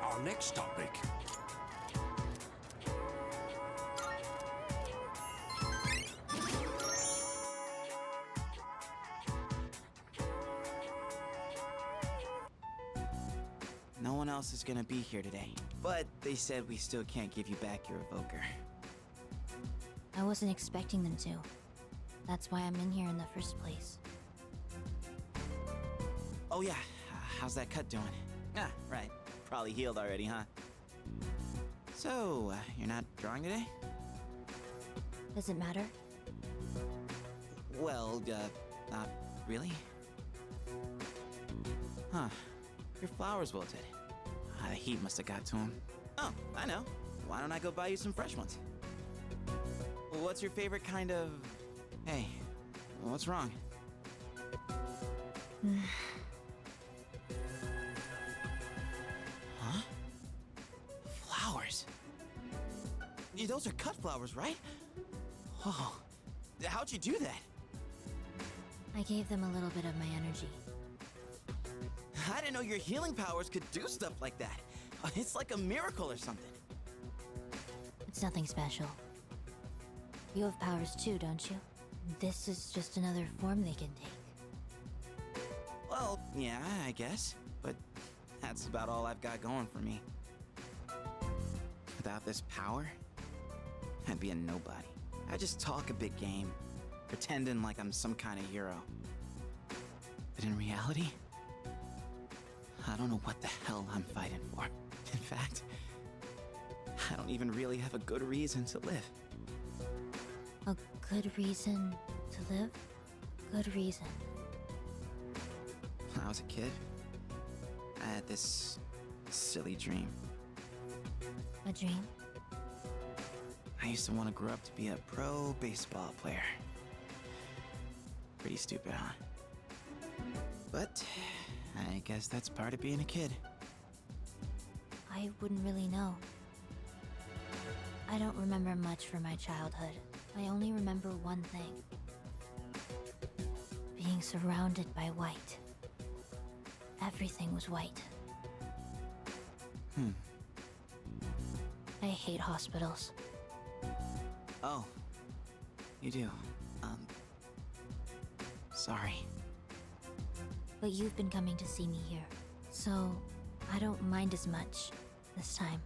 [SPEAKER 21] Our next topic.
[SPEAKER 1] no one else is gonna be here today. But they said we still can't give you back your evoker.
[SPEAKER 2] I wasn't expecting them to. That's why I'm in here in the first place.
[SPEAKER 1] Oh yeah, how's that cut doing? Ah, right. Probably healed already, huh? So, you're not drawing today?
[SPEAKER 2] Does it matter?
[SPEAKER 1] Well, not really. Huh. Your flowers wilted. The heat must have got to them. Oh, I know. Why don't I go buy you some fresh ones? What's your favorite kind of... Hey, what's wrong? Huh? Flowers? Those are cut flowers, right? Oh, how'd you do that?
[SPEAKER 2] I gave them a little bit of my energy.
[SPEAKER 1] I didn't know your healing powers could do stuff like that. It's like a miracle or something.
[SPEAKER 2] It's nothing special. You have powers too, don't you? This is just another form they can take.
[SPEAKER 1] Well, yeah, I guess. But that's about all I've got going for me. Without this power, I'd be a nobody. I just talk a big game, pretending like I'm some kind of hero. But in reality, I don't know what the hell I'm fighting for. In fact, I don't even really have a good reason to live.
[SPEAKER 2] A good reason to live? Good reason.
[SPEAKER 1] When I was a kid, I had this silly dream.
[SPEAKER 2] A dream?
[SPEAKER 1] I used to want to grow up to be a pro baseball player. Pretty stupid, huh? But I guess that's part of being a kid.
[SPEAKER 2] I wouldn't really know. I don't remember much from my childhood. I only remember one thing. Being surrounded by white. Everything was white. I hate hospitals.
[SPEAKER 1] Oh, you do. Sorry.
[SPEAKER 2] But you've been coming to see me here, so I don't mind as much this time.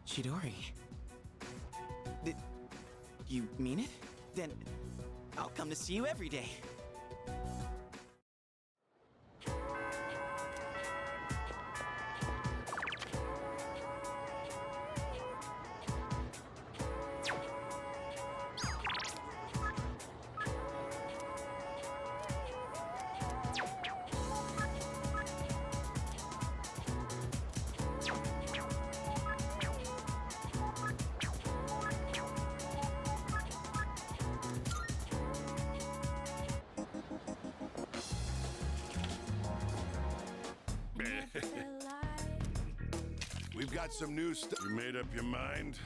[SPEAKER 1] Chidori. Did you mean it? Then I'll come to see you every day.
[SPEAKER 7] We've got some new stuff. You made up your mind?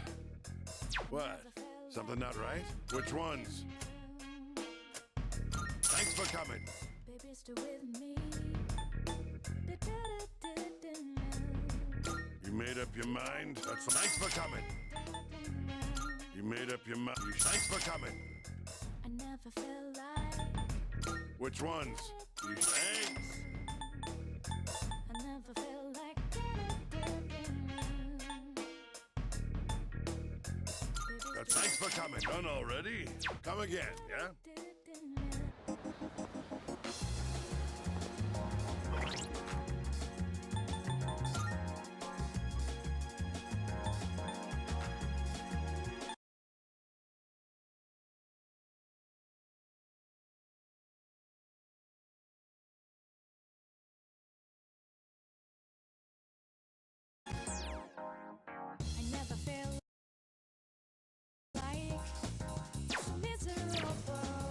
[SPEAKER 7] What? Something not right? Which ones? Thanks for coming. You made up your mind? That's thanks for coming. You made up your mind. Thanks for coming. Which ones? Thanks. Thanks for coming. Done already? Come again, yeah?
[SPEAKER 16] I never feel like miserable.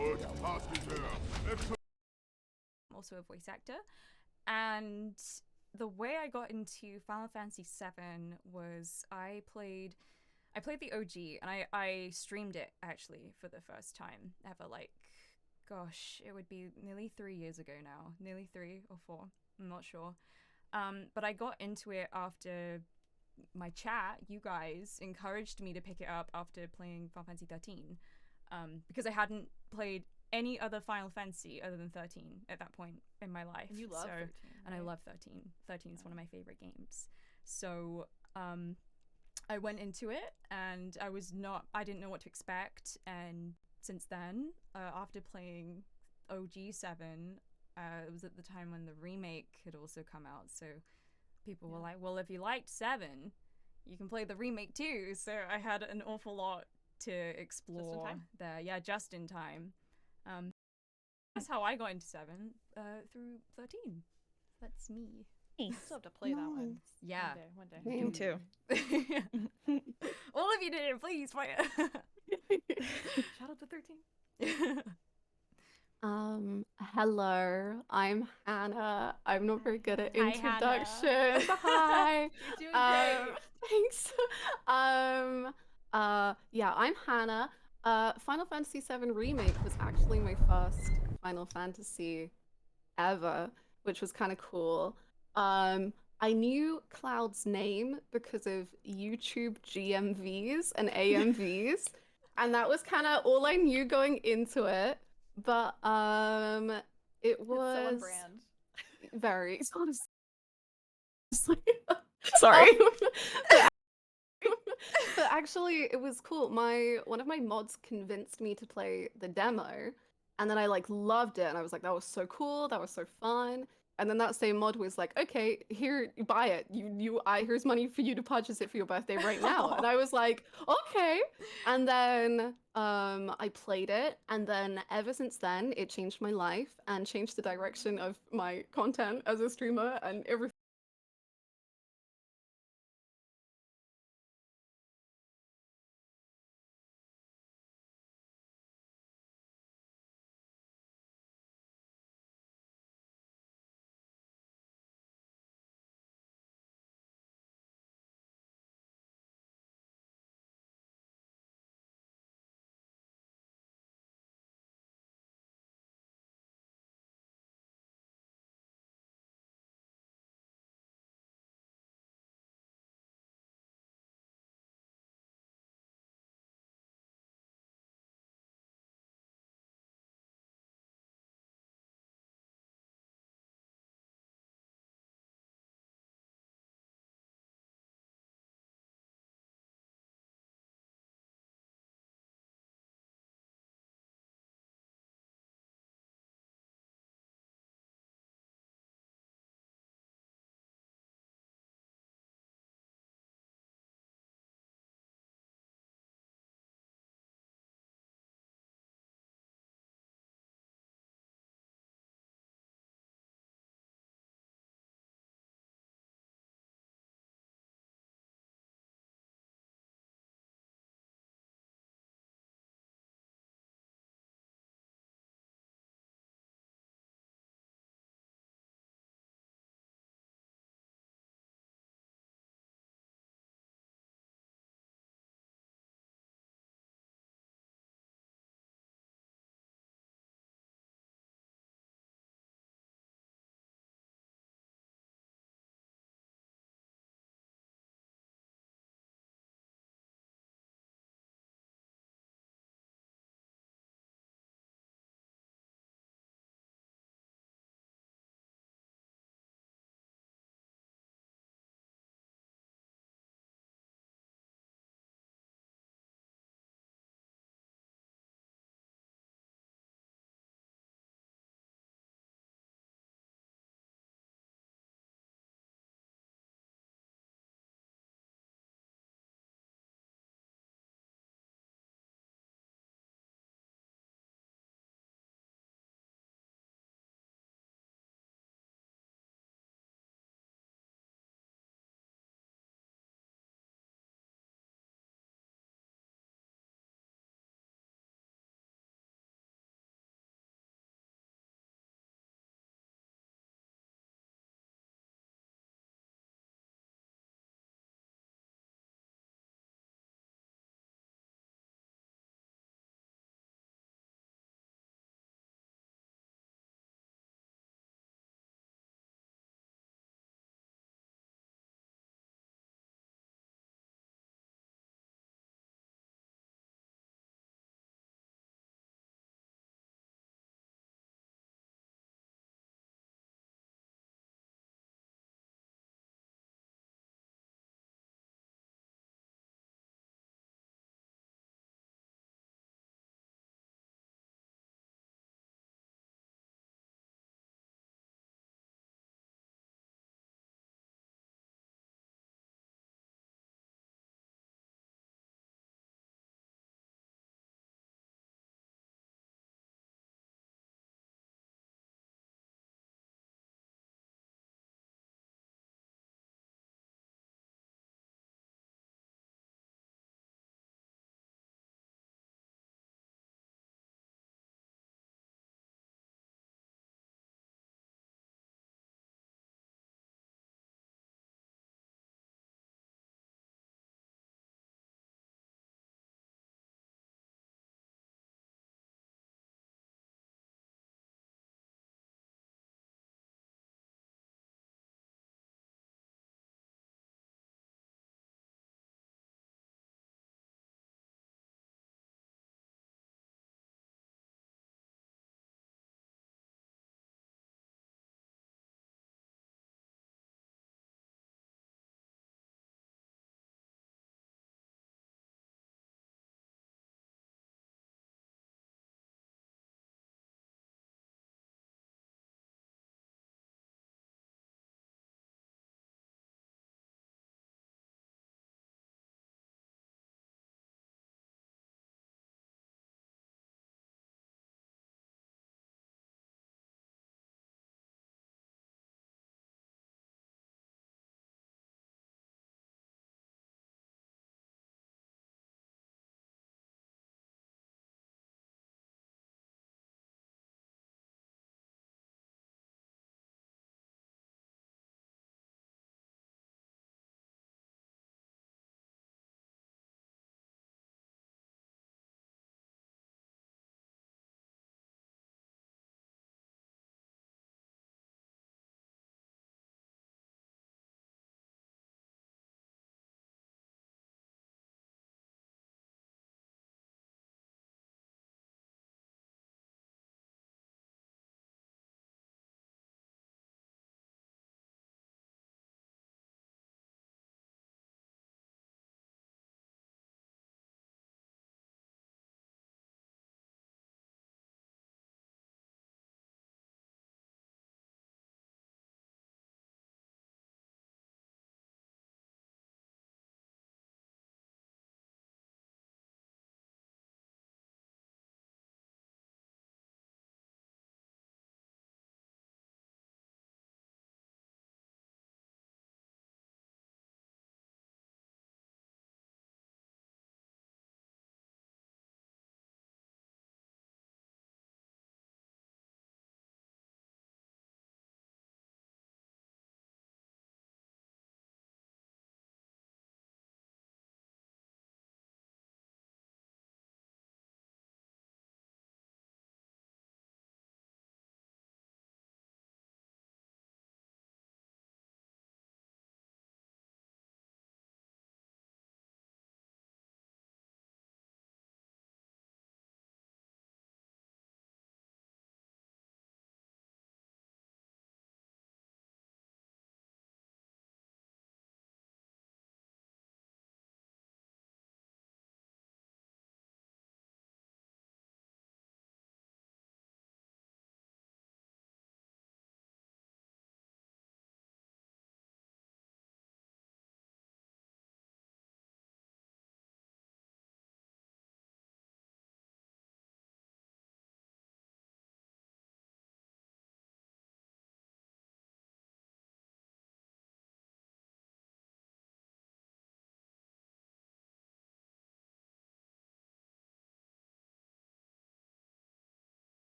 [SPEAKER 16] I'm also a voice actor, and the way I got into Final Fantasy VII was I played the OG, and I streamed it actually for the first time ever. Like, gosh, it would be nearly 3 years ago now, nearly 3 or 4. I'm not sure. But I got into it after my chat. You guys encouraged me to pick it up after playing Final Fantasy 13, because I hadn't played any other Final Fantasy other than 13 at that point in my life.
[SPEAKER 17] You love 13,
[SPEAKER 16] and I
[SPEAKER 17] right?
[SPEAKER 16] love 13. 13 is one of my favorite games. So I went into it, and I didn't know what to expect. And since then, after playing OG 7, it was at the time when the remake had also come out. So people were like, well, if you liked 7, you can play the remake too. So I had an awful lot to explore there. Yeah, just in time. That's how I got into 7 through 13. That's me.
[SPEAKER 17] I still have to play that one.
[SPEAKER 16] Yeah.
[SPEAKER 17] One day.
[SPEAKER 16] Me too. All of you did it, please play it.
[SPEAKER 17] Shout out to 13.
[SPEAKER 18] Hello, I'm Hannah. I'm not very good at
[SPEAKER 17] Hi, Hannah.
[SPEAKER 18] introductions. Hi.
[SPEAKER 17] You're doing great.
[SPEAKER 18] Thanks. Yeah, I'm Hannah. Final Fantasy VII Remake was actually my first Final Fantasy ever, which was kind of cool. I knew Cloud's name because of YouTube GMVs and AMVs, and that was kind of all I knew going into it. But it was
[SPEAKER 17] so on brand.
[SPEAKER 18] Very sorry. But actually, it was cool. One of my mods convinced me to play the demo, and then I like loved it, and I was like, that was so cool, that was so fun. And then that same mod was like, okay, here, buy it. Here's money for you to purchase it for your birthday right now. And I was like, okay. And then I played it, and then ever since then, it changed my life and changed the direction of my content as a streamer and everything.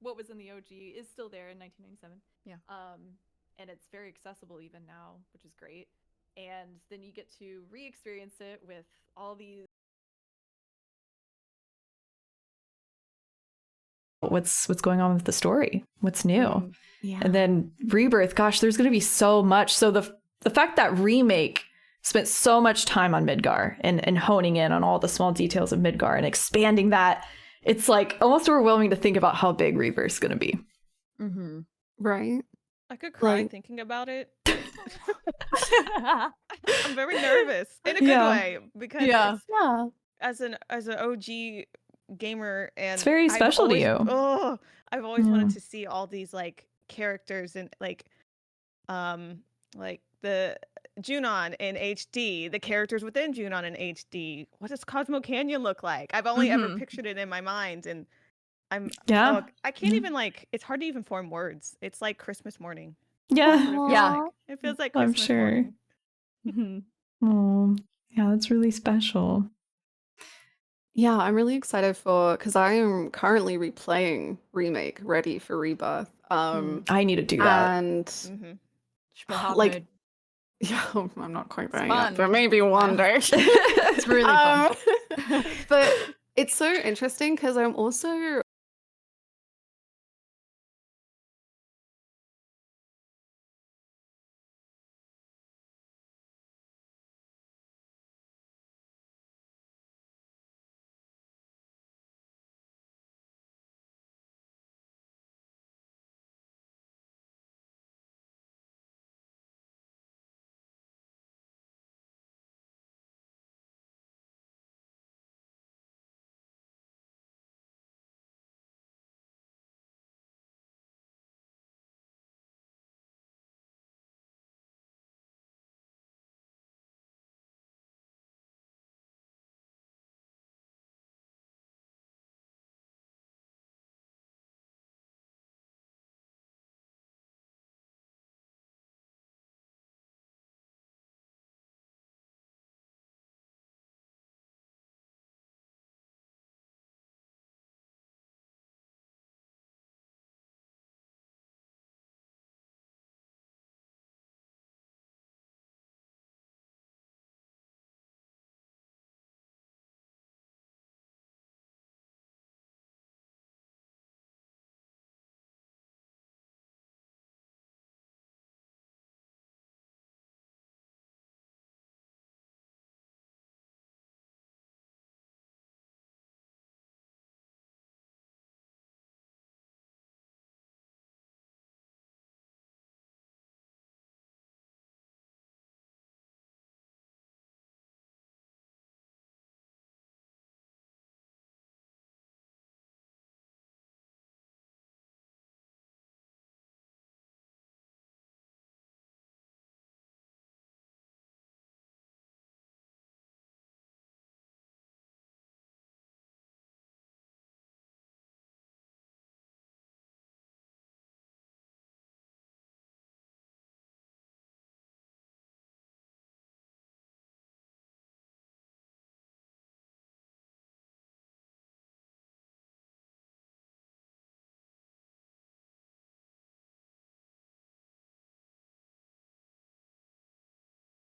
[SPEAKER 17] what was in the OG is still there in 1997.
[SPEAKER 10] Yeah.
[SPEAKER 17] And it's very accessible even now, which is great. And then you get to re-experience it with all these.
[SPEAKER 5] What's going on with the story? What's new?
[SPEAKER 18] Yeah.
[SPEAKER 5] And then Rebirth, gosh, there's going to be so much. So the fact that Remake spent so much time on Midgar and honing in on all the small details of Midgar and expanding that, it's like almost overwhelming to think about how big Rebirth's going to be.
[SPEAKER 10] Mm-hmm.
[SPEAKER 18] Right.
[SPEAKER 19] I could cry
[SPEAKER 18] Like-
[SPEAKER 19] thinking about it. I'm very nervous in a good
[SPEAKER 5] Yeah.
[SPEAKER 19] way because
[SPEAKER 5] Yeah.
[SPEAKER 19] it's,
[SPEAKER 18] Yeah.
[SPEAKER 19] as an OG gamer, and
[SPEAKER 5] It's very special to you.
[SPEAKER 19] Oh, I've always wanted
[SPEAKER 5] Yeah.
[SPEAKER 19] to see all these like characters and like the Junon in HD, the characters within Junon in HD. What does Cosmo Canyon look like? I've only ever
[SPEAKER 5] Mhm.
[SPEAKER 19] pictured it in my mind, and
[SPEAKER 5] Yeah.
[SPEAKER 19] I can't even like. It's hard to even form words. It's like Christmas morning.
[SPEAKER 5] Yeah.
[SPEAKER 19] That's what it feels
[SPEAKER 5] Yeah.
[SPEAKER 19] like. It feels like
[SPEAKER 5] I'm
[SPEAKER 19] Christmas
[SPEAKER 5] sure.
[SPEAKER 19] morning.
[SPEAKER 5] Oh, yeah, that's really special.
[SPEAKER 18] Yeah, I'm really excited because I am currently replaying Remake Ready for Rebirth.
[SPEAKER 5] I need to do that.
[SPEAKER 18] And
[SPEAKER 10] Should be hot
[SPEAKER 18] like,
[SPEAKER 10] mood.
[SPEAKER 18] yeah, I'm not quite there
[SPEAKER 10] fun.
[SPEAKER 18] yet, but maybe one day.
[SPEAKER 10] It's really fun.
[SPEAKER 18] But it's so interesting because I'm also